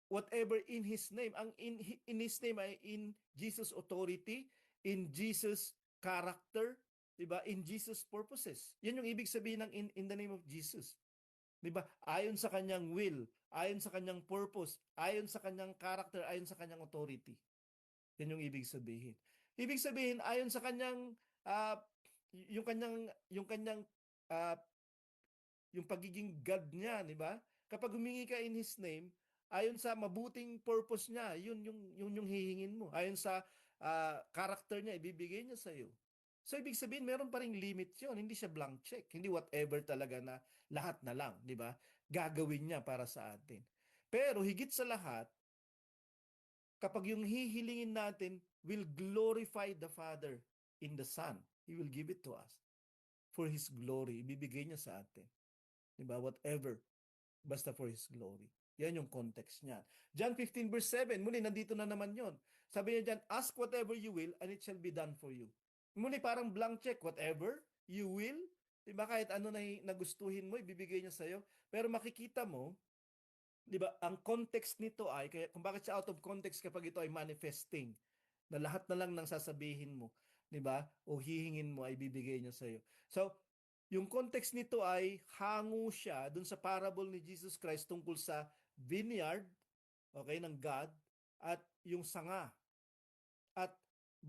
whatever in His name. Ang in His name ay in Jesus authority, in Jesus character, 'di ba? In Jesus purposes. Yan yung ibig sabihin ng in the name of Jesus. 'Di ba? Ayon sa kanyang will, ayon sa kanyang purpose, ayon sa kanyang character, ayon sa kanyang authority. Yan yung ibig sabihin. Ibig sabihin ayon sa kanyang uh, yung kanyang uh, yung pagiging God niya, di ba? Kapag humingi ka in His name, ayon sa mabuting purpose niya, yun yung hihingin mo. Ayon sa character niya, ibibigay niya sa iyo. So ibig sabihin, meron pa ring limit yun. Hindi siya blank check. Hindi whatever talaga na lahat na lang, di ba? Gagawin niya para sa atin. Pero higit sa lahat, kapag yung hihilingin natin will glorify the Father in the Son, He will give it to us for His glory. Ibibigay niya sa atin. Diba? Whatever. Basta for His glory. Yan yung context niya. John 15 verse 7, muli nandito na naman yon. Sabi niya dyan, ask whatever you will and it shall be done for you. Muli parang blank check, whatever you will. Diba kahit ano na nagustuhin mo, ibibigay niya sa'yo. Pero makikita mo, di ba, ang context nito ay, kaya kung bakit siya out of context kapag ito ay manifesting, na lahat na lang ng sasabihin mo, di ba, o hihingin mo ay bibigay niya sa iyo. So, yung context nito ay hango siya dun sa parable ni Jesus Christ tungkol sa vineyard, okay, ng God, at yung sanga. At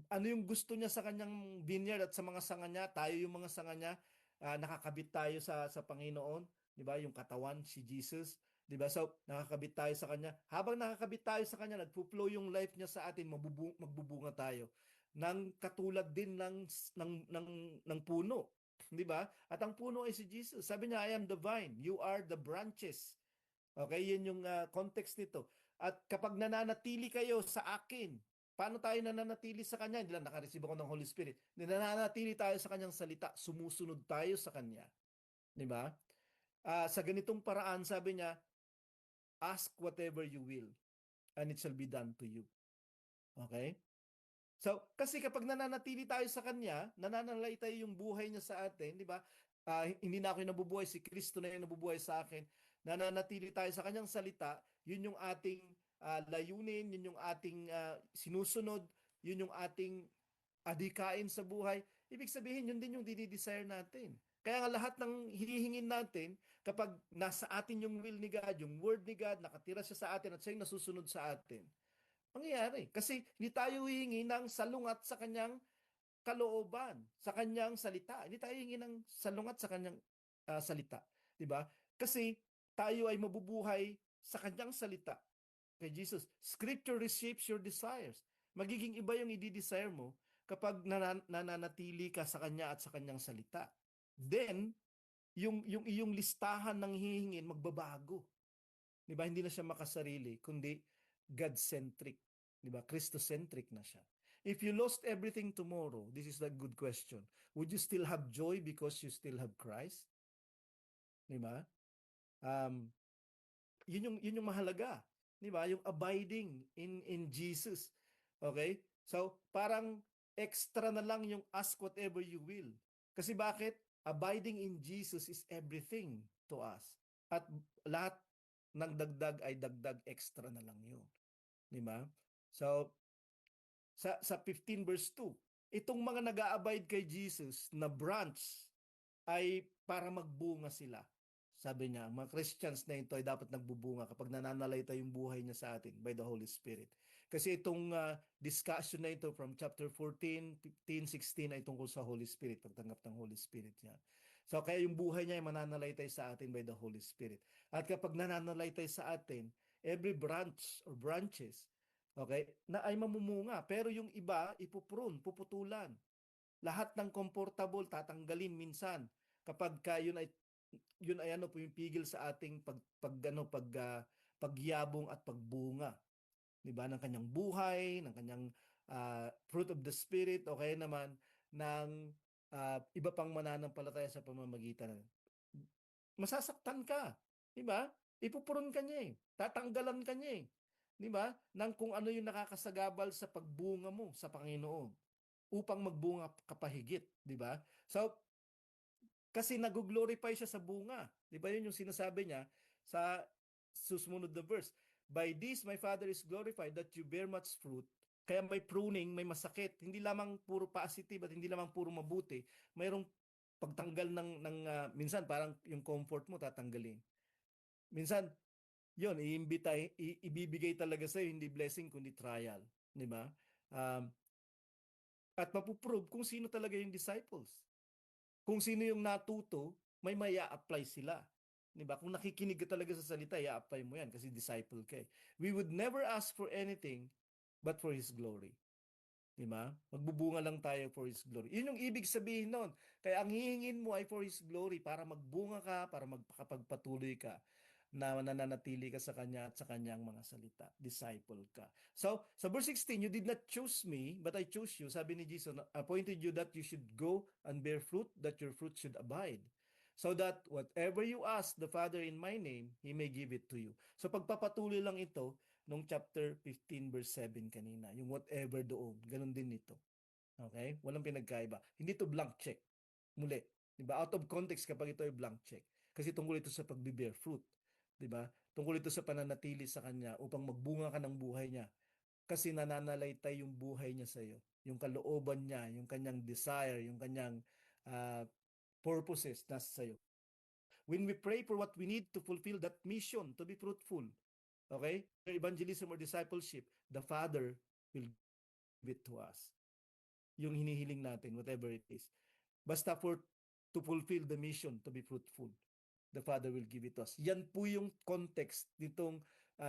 ano yung gusto niya sa kanyang vineyard at sa mga sanga niya, tayo yung mga sanga niya, nakakabit tayo sa Panginoon, di ba? Yung katawan, si Jesus, di ba? So, nakakabit tayo sa kanya. Habang nakakabit tayo sa kanya, nagpo-flow yung life niya sa atin, magbubunga tayo. Nang katulad din ng puno, di ba? At ang puno ay si Jesus. Sabi niya, I am the vine, you are the branches. Okay, yun yung context nito. At kapag nananatili kayo sa akin, paano tayo nananatili sa Kanya? Hindi lang nakareceive ako ng Holy Spirit. Nananatili tayo sa Kanyang salita, sumusunod tayo sa Kanya. Di ba? Sa ganitong paraan, sabi niya, ask whatever you will, and it shall be done to you. Okay? So, kasi kapag nananatili tayo sa Kanya, nananalaytay yung buhay niya sa atin, di ba? Hindi na ako yung nabubuhay, si Kristo na yung nabubuhay sa akin. Nananatili tayo sa Kanyang salita, yun yung ating layunin, yun yung ating sinusunod, yun yung ating adhikain sa buhay. Ibig sabihin, yun din yung dinidesire natin. Kaya nga lahat ng hihingin natin, kapag nasa atin yung will ni God, yung word ni God, nakatira siya sa atin at siya yung nasusunod sa atin, mangyayari. Kasi hindi tayo hihingi ng salungat sa kanyang kalooban, sa kanyang salita. Hindi tayo hihingi ng salungat sa kanyang salita. Diba? Kasi tayo ay mabubuhay sa kanyang salita. Kay Jesus, Scripture reshapes your desires. Magiging iba yung i-desire mo kapag nananatili ka sa kanya at sa kanyang salita. Then, yung iyong listahan ng hihingin magbabago. Diba? Hindi na siya makasarili, kundi God-centric. Diba? Christocentric na siya. If you lost everything tomorrow, this is a good question. Would you still have joy because you still have Christ? Diba? Yun yung mahalaga. Diba? Yung abiding in Jesus. Okay? So, parang extra na lang yung ask whatever you will. Kasi bakit? Abiding in Jesus is everything to us. At lahat ng dagdag ay dagdag extra na lang yun. Diba? So, sa 15 verse 2, itong mga nag-a-abide kay Jesus na branch ay para magbunga sila. Sabi niya, mga Christians na ito ay dapat nagbubunga kapag nananalaytay yung buhay niya sa atin by the Holy Spirit. Kasi itong discussion na ito from chapter 14, 15, 16 ay tungkol sa Holy Spirit, pagtanggap ng Holy Spirit niya. So kaya yung buhay niya ay mananalaytay sa atin by the Holy Spirit. At kapag nananalaytay sa atin, every branch or branches, okay, na ay mamumunga. Pero yung iba, ipuprune, puputulan. Lahat ng comfortable tatanggalin minsan kapag yun ay ano pumipigil sa ating pagyabong at pagbunga, 'di ba, ng kanyang buhay, ng kanyang fruit of the spirit o kaya naman ng iba pang mananampalataya sa pamamagitan. Masasaktan ka, 'di ba? Ipupuron ka niya eh. Tatanggalan ka niya eh. 'Di ba? Nang kung ano yung nakakasagabal sa pagbunga mo sa Panginoon upang magbunga ka pa higit, 'di ba? So, kasi nag-glorify siya sa bunga. 'Di ba 'yun yung sinasabi niya sa susunod na verse. By this my Father is glorified that you bear much fruit. Kaya may pruning, may masakit. Hindi lamang puro positive at hindi lamang puro mabuti. Mayroong pagtanggal ng minsan parang yung comfort mo tatanggalin. Minsan, 'yun, ibibigay talaga sa hindi blessing kundi trial, 'di ba? Um, at mapuprove kung sino talaga yung disciples. Kung sino yung natuto, may apply sila. 'Di ba? Kung nakikinig ka talaga sa salita, i-apply mo 'yan kasi disciple ka eh. We would never ask for anything but for His glory. 'Di ba? Magbubunga lang tayo for His glory. 'Yun yung ibig sabihin noon. Kaya ang hihingin mo ay for His glory para magbunga ka, para magpakapagpatuloy ka na nananatili ka sa Kanya at sa Kanyang mga salita. Disciple ka. So, sa verse 16, you did not choose me, but I chose you. Sabi ni Jesus, appointed you that you should go and bear fruit, that your fruit should abide. So that whatever you ask the Father in my name, He may give it to you. So pagpapatuloy lang ito nung chapter 15 verse 7 kanina. Yung whatever doon. Ganun din ito. Okay? Walang pinagkaiba. Hindi to blank check. Muli. Diba? Out of context kapag ito ay blank check. Kasi tungkol ito sa pagbe-bear fruit. Diba? Tungkol ito sa pananatili sa Kanya upang magbunga ka ng buhay niya. Kasi nananalaytay yung buhay niya sa iyo. Yung kalooban niya, yung kanyang desire, yung kanyang uh, purposes nasa sa iyo. When we pray for what we need to fulfill that mission, to be fruitful, okay? Evangelism or discipleship, the Father will give it to us. Yung hinihiling natin, whatever it is. Basta to fulfill the mission, to be fruitful, the Father will give it to us. Yan po yung context nitong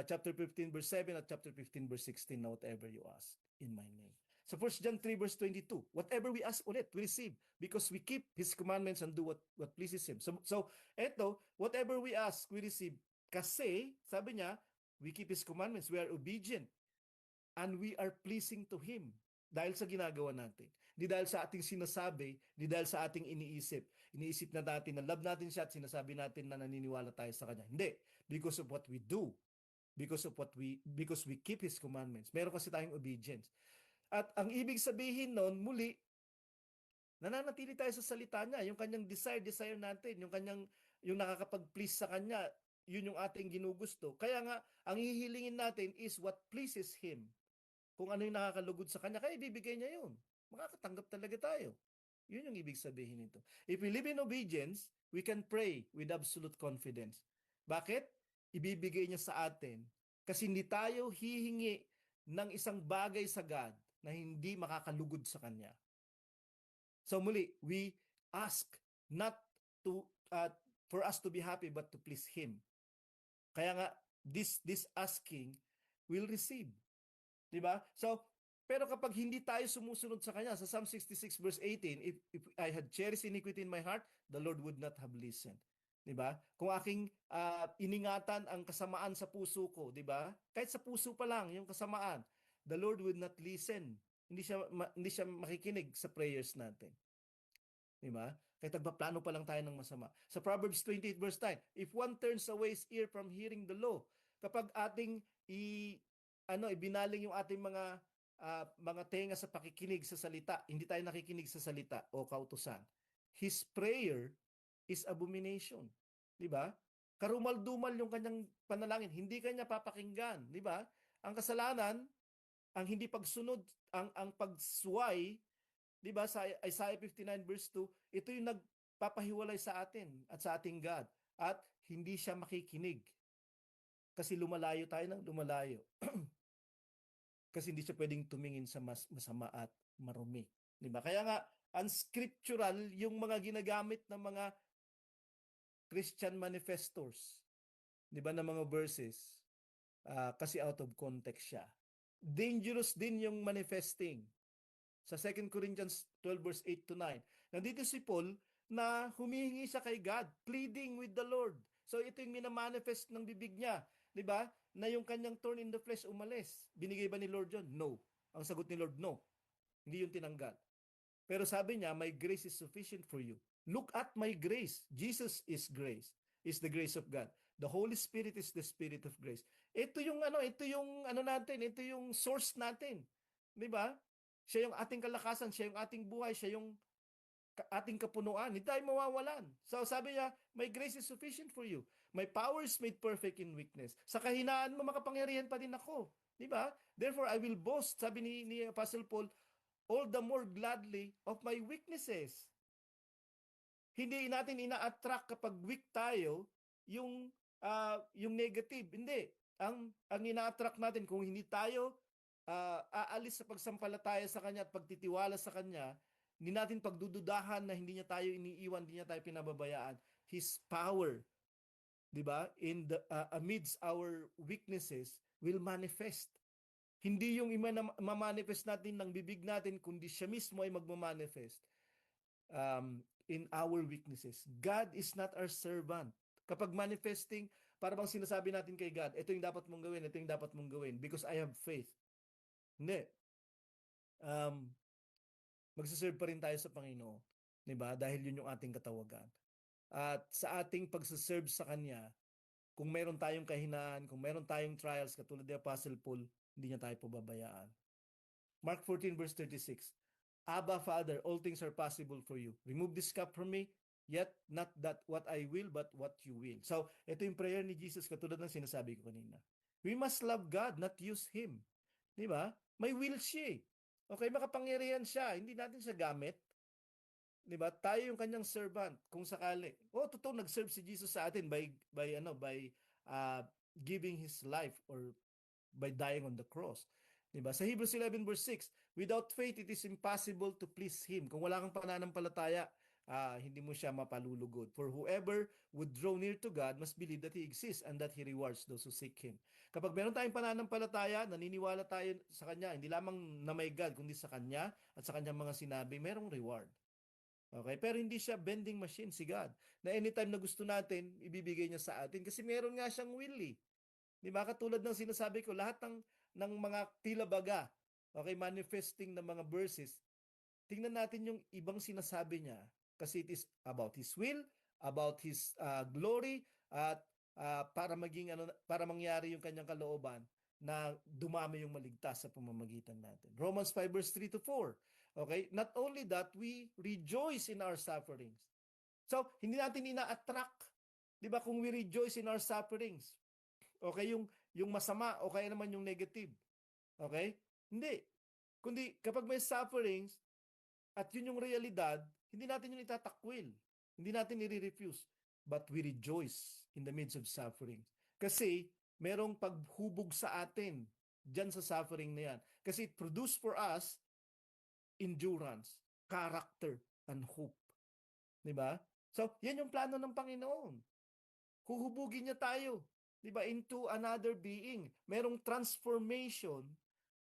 chapter 15 verse 7 at chapter 15 verse 16 na whatever you ask in my name. So 1 John 3 verse 22, whatever we ask ulit, we receive because we keep His commandments and do what pleases Him. So eto, whatever we ask, we receive. Kasi, sabi niya, we keep His commandments, we are obedient, and we are pleasing to Him dahil sa ginagawa natin. Di dahil sa ating sinasabi, di dahil sa ating iniisip. Iniisip na natin na love natin siya at sinasabi natin na naniniwala tayo sa Kanya. Hindi. Because of what we do. Because we keep His commandments. Meron kasi tayong obedience. At ang ibig sabihin nun, muli, nananatili tayo sa salita niya. Yung kanyang desire natin, yung nakakapag-please sa Kanya, yun yung ating ginugusto. Kaya nga, ang hihilingin natin is what pleases Him. Kung ano yung nakakalugod sa Kanya, kaya ibibigay niya yun. Makakatanggap talaga tayo. Yun yung ibig sabihin nito. If we live in obedience, we can pray with absolute confidence. Bakit? Ibibigay niya sa atin. Kasi hindi tayo hihingi ng isang bagay sa God na hindi makakalugod sa Kanya. So muli, we ask not to for us to be happy but to please Him. Kaya nga, this asking will receive. Diba? So, pero kapag hindi tayo sumusunod sa Kanya, sa Psalm 66 verse 18, if I had cherished iniquity in my heart, the Lord would not have listened. Diba? Kung aking iningatan ang kasamaan sa puso ko, diba? Kahit sa puso pa lang, yung kasamaan, the Lord would not listen. Hindi siya makikinig sa prayers natin. Diba? Kahit nagpaplano pa lang tayo ng masama. Sa Proverbs 28 verse 9, if one turns away his ear from hearing the law, kapag ating ibinaling yung ating mga tenga sa pakikinig sa salita, hindi tayo nakikinig sa salita o kautusan, his prayer is abomination. Di ba? Karumal-dumal yung kanyang panalangin, hindi kanya papakinggan. Di ba? Ang kasalanan, ang hindi pagsunod, ang pagsuway, di ba, sa Isaiah 59 verse 2, ito yung nagpapahiwalay sa atin at sa ating God. At hindi siya makikinig. Kasi lumalayo tayo ng lumalayo. Kasi hindi siya pwedeng tumingin sa masama at marumi. Diba? Kaya nga, unscriptural yung mga ginagamit ng mga Christian manifestors. Diba, na mga verses. Kasi out of context siya. Dangerous din yung manifesting. Sa 2 Corinthians 12 verse 8 to 9. Nandito si Paul na humihingi siya kay God, pleading with the Lord. So ito yung minamanifest ng bibig niya. Diba? Na yung kanyang thorn in the flesh umalis. Binigay ba ni Lord yun? No. Ang sagot ni Lord, no. Hindi yun tinanggal. Pero sabi niya, my grace is sufficient for you. Look at my grace. Jesus is grace. Is the grace of God. The Holy Spirit is the Spirit of grace. Ito yung natin, ito yung source natin. 'Di ba? Siya yung ating kalakasan, siya yung ating buhay, siya yung ating kapunuan. Hindi tayo mawawalan. So sabi niya, my grace is sufficient for you. My power is made perfect in weakness. Sa kahinaan mo, makapangyarihan pa din ako. Di ba? Therefore, I will boast, sabi ni Apostle Paul, all the more gladly of my weaknesses. Hindi natin ina-attract kapag weak tayo yung negative. Hindi. Ang ina-attract natin kung hindi tayo aalis sa pagsampalataya sa Kanya at pagtitiwala sa Kanya, hindi natin pagdududahan na hindi niya tayo iniiwan, hindi niya tayo pinababayaan. His power, di ba, in the amidst our weaknesses will manifest. Hindi yung ma-manifest natin ng bibig natin, kundi siya mismo ay magma-manifest in our weaknesses. God is not our servant. Kapag manifesting, para bang sinasabi natin kay God, ito yung dapat mong gawin, ito yung dapat mong gawin, because I have faith. Hindi. Magsaserve pa rin tayo sa Panginoon. Diba? Dahil yun yung ating katawagan. At sa ating pagsaserve sa Kanya, kung meron tayong kahinaan, kung meron tayong trials, katulad ni Apostle Paul, hindi niya tayo pababayaan. Mark 14 verse 36, Abba, Father, all things are possible for you. Remove this cup from me, yet not that what I will, but what you will. So, ito yung prayer ni Jesus, katulad ng sinasabi ko kanina. We must love God, not use Him. Di ba? May will siya. Okay, makapangyarihan siya. Hindi natin siya gamit. Di ba? Tayo yung kanyang servant kung sakali. Totoo nag-serve si Jesus sa atin by uh, giving his life or by dying on the cross. Diba? Sa Hebrews 11 verse 6, without faith it is impossible to please Him. Kung wala kang pananampalataya, hindi mo siya mapalulugod. For whoever would draw near to God must believe that He exists and that He rewards those who seek Him. Kapag meron tayong pananampalataya, naniniwala tayo sa Kanya, hindi lamang na may God, kundi sa Kanya at sa Kanyang mga sinabi, merong reward. Okay? Pero hindi siya vending machine si God. Na anytime na gusto natin, ibibigay niya sa atin kasi meron nga siyang will eh. Di ba? Katulad ng sinasabi ko, lahat ng mga tila baga, okay, manifesting ng mga verses, tingnan natin yung ibang sinasabi niya kasi it is about His will, about His glory, at para mangyari yung kanyang kalooban na dumami yung maligtas sa pamamagitan natin. Romans 5 verse 3 to 4. Okay? Not only that, we rejoice in our sufferings. So, hindi natin ina-attract. Di ba? Kung we rejoice in our sufferings, okay, yung masama o kaya naman yung negative. Okay? Hindi. Kundi kapag may sufferings at yun yung realidad, hindi natin yun itatakwil. Hindi natin i-refuse. But we rejoice in the midst of suffering. Kasi merong paghubog sa atin dyan sa suffering na yan. Kasi it produced for us endurance, character, and hope. Diba? So, yan yung plano ng Panginoon. Huhubugin niya tayo, 'di ba, into another being. Merong transformation,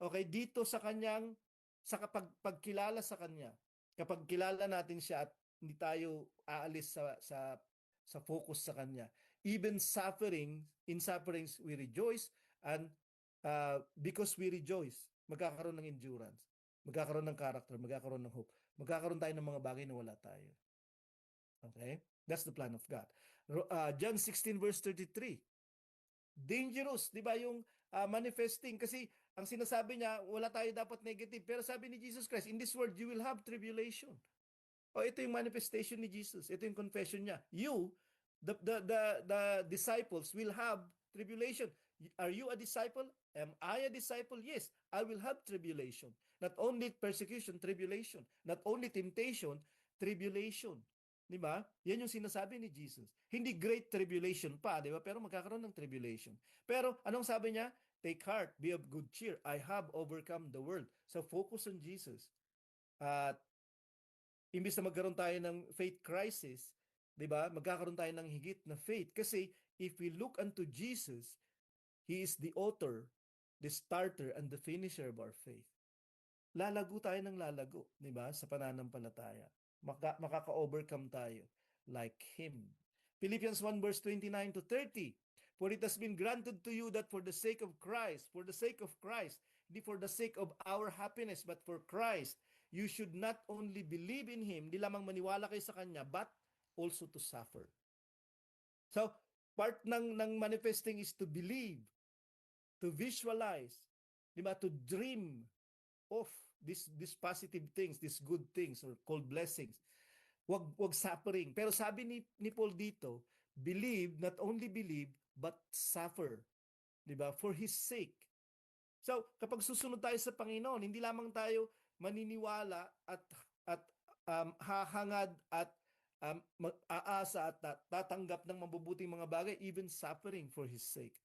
okay, dito sa kanyang sa pagkilala sa kanya. Kapag kilala natin siya at hindi tayo aalis sa focus sa kanya. Even in sufferings we rejoice, and because we rejoice, magkakaroon ng endurance, magkakaroon ng character, magkakaroon ng hope. Magkakaroon tayo ng mga bagay na wala tayo. Okay? That's the plan of God. John 16 verse 33. Dangerous, 'di ba, yung manifesting, kasi ang sinasabi niya, wala tayo dapat negative. Pero sabi ni Jesus Christ, in this world you will have tribulation. Ito yung manifestation ni Jesus. Ito yung confession niya. You, the disciples will have tribulation. Are you a disciple? Am I a disciple? Yes, I will have tribulation. Not only persecution, tribulation. Not only temptation, tribulation. Di ba? Yan yung sinasabi ni Jesus. Hindi great tribulation pa, di ba? Pero magkakaroon ng tribulation. Pero anong sabi niya? Take heart, be of good cheer. I have overcome the world. So focus on Jesus. At imbis na magkaroon tayo ng faith crisis, 'di ba? Magkakaroon tayo ng higit na faith kasi if we look unto Jesus, He is the author, the starter, and the finisher of our faith. Lalago tayo ng lalago, 'di ba? Sa pananampalataya. Makaka-overcome tayo like Him. Philippians 1 verse 29 to 30. For it has been granted to you that for the sake of Christ, hindi for the sake of our happiness, but for Christ, you should not only believe in Him, di lamang maniwala kayo sa Kanya, but also to suffer. So, part ng manifesting is to believe, to visualize, di ba, to dream of these positive things, these good things, or called blessings. Wag suffering. Pero sabi ni Paul dito, believe, not only believe, but suffer. Di ba? For His sake. So, kapag susunod tayo sa Panginoon, hindi lamang tayo maniniwala at hahangad at aasa at tatanggap ng mabubuting mga bagay, even suffering for His sake.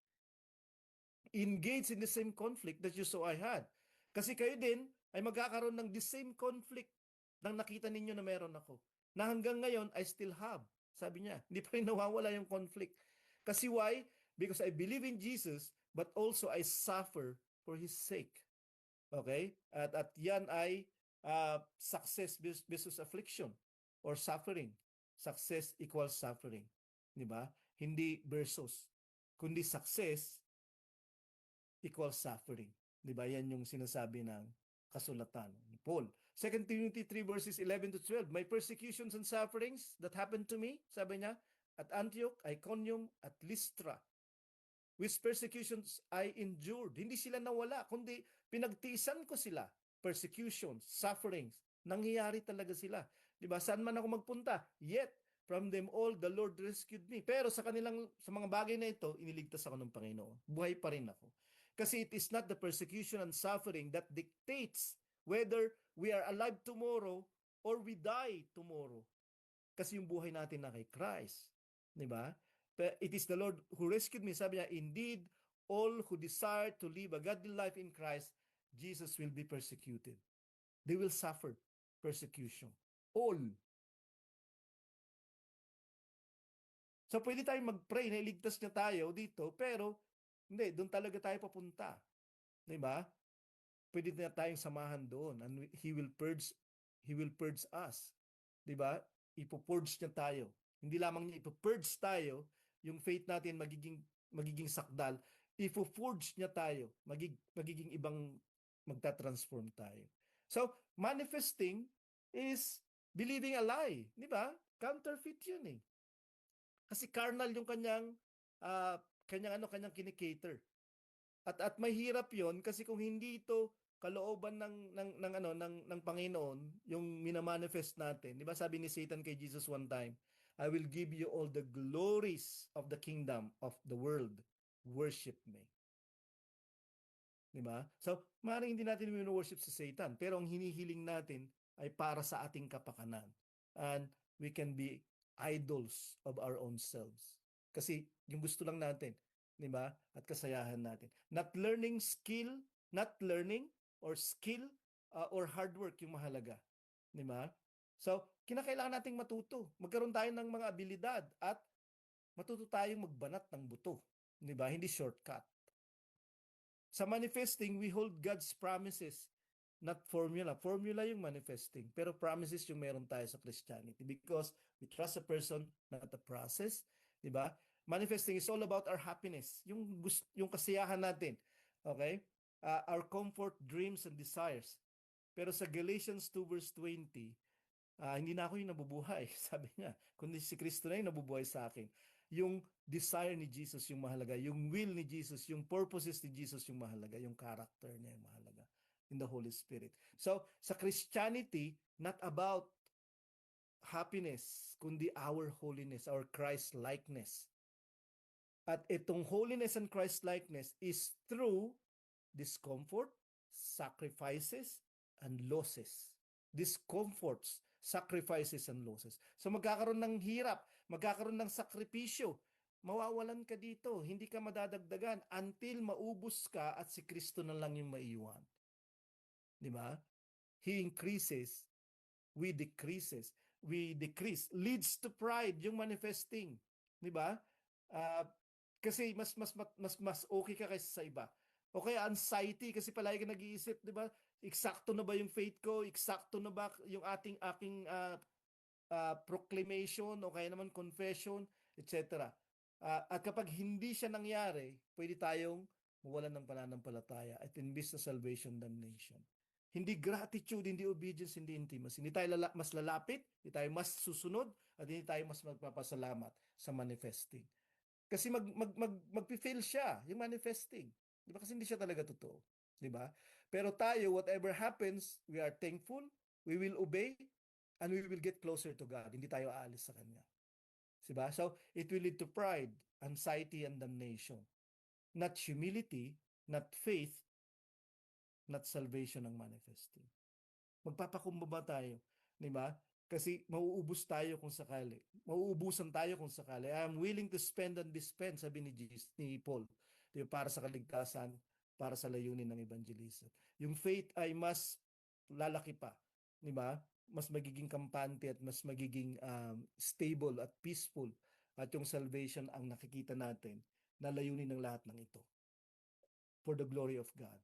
Engage in the same conflict that you saw I had. Kasi kayo din ay magkakaroon ng the same conflict nang nakita ninyo na meron ako. Na hanggang ngayon, I still have. Sabi niya, hindi pa rin nawawala yung conflict. Kasi why? Because I believe in Jesus, but also I suffer for His sake. Okay? At yan ay success versus affliction or suffering. Success equals suffering. Di ba? Hindi versus. Kundi success equals suffering. Di ba? Yan yung sinasabi ng kasulatan ni Paul. 2 Timothy 3 verses 11 to 12, may persecutions and sufferings that happened to me, sabi niya, at Antioch, Iconium, at Lystra, which persecutions I endured. Hindi sila nawala, kundi pinagtiisan ko sila. Persecutions, sufferings, nangyayari talaga sila. Diba? Saan man ako magpunta, yet from them all the Lord rescued me. Pero sa mga bagay na ito, iniligtas ako ng Panginoon. Buhay pa rin ako. Kasi it is not the persecution and suffering that dictates whether we are alive tomorrow or we die tomorrow. Kasi yung buhay natin na kay Christ. Diba? It is the Lord who rescued me. Sabi niya, indeed, all who desire to live a godly life in Christ, Jesus will be persecuted. They will suffer persecution. All. So pwede tayong mag-pray na iligtas niya tayo dito, pero hindi, doon talaga tayo papunta. Diba? Pwede na tayong samahan doon and He will purge us. Diba? Ipo-purge niya tayo. Hindi lamang niya ipo-purge tayo, yung faith natin magiging sakdal, ipo-forge niya tayo, magiging ibang magta-transform tayo. So, manifesting is believing a lie. Diba? Counterfeit yun eh. Kasi carnal yung kanyang kinikater. At mahirap 'yon kasi kung hindi ito kalooban ng Panginoon, yung minamanifest natin. 'Di ba sabi ni Satan kay Jesus one time, I will give you all the glories of the kingdom of the world. Worship me. 'Di ba? So, maaaring hindi natin wino-worship si Satan, pero ang hinihiling natin ay para sa ating kapakanan. And we can be idols of our own selves. Kasi yung gusto lang natin, 'di ba? At kasayahan natin. Not learning or skill or hard work yung mahalaga, 'di ba? So, kinakailangan nating matuto. Magkaroon tayo ng mga abilidad at matuto tayong magbanat ng buto, 'di ba? Hindi shortcut. Sa manifesting, we hold God's promises, not formula. Formula yung manifesting, pero promises yung meron tayo sa Christianity because we trust a person, not a process, 'di ba? Manifesting is all about our happiness, yung kasiyahan natin. Okay? Our comfort, dreams, and desires. Pero sa Galatians 2 verse 20, hindi na ako yung nabubuhay. Sabi niya, kundi si Kristo na yung nabubuhay sa akin. Yung desire ni Jesus yung mahalaga. Yung will ni Jesus, yung purposes ni Jesus yung mahalaga. Yung character niya yung mahalaga. In the Holy Spirit. So, sa Christianity, not about happiness, kundi our holiness, our Christ-likeness. At itong holiness and Christ-likeness is through discomfort, sacrifices, and losses. Discomforts, sacrifices, and losses. So magkakaroon ng hirap, magkakaroon ng sakripisyo. Mawawalan ka dito, hindi ka madadagdagan until maubos ka at si Kristo na lang yung maiwan. Di ba? He increases, we decreases. We decrease. Leads to pride, yung manifesting. Di ba? Kasi mas okay ka kaysa sa iba. O kaya anxiety kasi palagi ka nag-iisip, 'di ba? Eksakto na ba yung faith ko? Eksakto na ba yung aking proclamation o kaya naman confession, etc. At kapag hindi siya nangyari, pwede tayong mawalan ng pananampalataya at imbis na salvation, damnation. Hindi gratitude, hindi obedience, hindi intimacy. Hindi tayo mas lalapit, hindi tayo mas susunod, at hindi tayo mas magpapasalamat sa manifesting. Kasi magpi-fail siya, yung manifesting. Di ba? Kasi hindi siya talaga totoo. Di ba? Pero tayo, whatever happens, we are thankful, we will obey, and we will get closer to God. Hindi tayo aalis sa Kanya. Di ba? So, it will lead to pride, anxiety, and damnation. Not humility, not faith, not salvation ang manifesting. Magpapakumbaba tayo. Di ba? Kasi mauubos tayo kung sakali. Mauubusan tayo kung sakali. I am willing to spend and be spent, sabi ni Paul. Diba? Para sa kaligtasan, para sa layunin ng evangelism. Yung faith ay mas lalaki pa. Diba? Mas magiging kampante at mas magiging stable at peaceful. At yung salvation ang nakikita natin na layunin ng lahat ng ito. For the glory of God.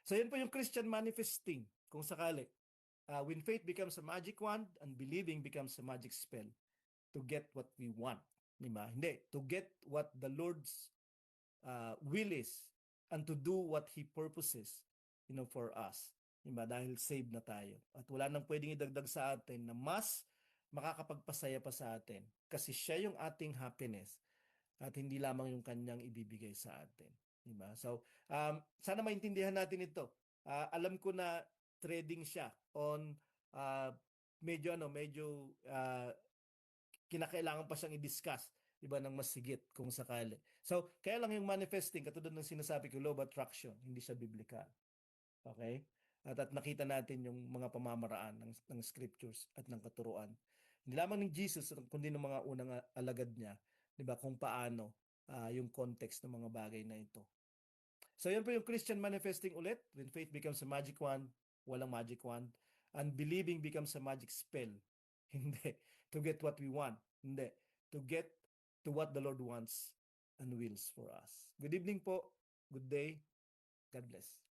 So yan po yung Christian manifesting, kung sakali. When faith becomes a magic wand and believing becomes a magic spell to get what we want. Diba? Hindi. To get what the Lord's will is and to do what He purposes, for us. Diba? Dahil saved na tayo. At wala nang pwedeng idagdag sa atin na mas makakapagpasaya pa sa atin. Kasi siya yung ating happiness at hindi lamang yung kanyang ibibigay sa atin. Diba? So, sana maintindihan natin ito. Alam ko na trading siya on uh, medyo kinakailangan pa siyang i-discuss, iba ng mas sigit kung sakali. So, kaya lang yung manifesting, katulad ng sinasabi ko, law of attraction, hindi siya biblical. Okay? At nakita natin yung mga pamamaraan ng scriptures at ng katuruan. Hindi lamang ni Jesus, kundi ng mga unang alagad niya, di ba, kung paano yung context ng mga bagay na ito. So, yan po yung Christian manifesting ulit. When faith becomes a magic wand, walang magic wand. And believing becomes a magic spell. Hindi. To get what we want. Hindi. To get to what the Lord wants and wills for us. Good evening po. Good day. God bless.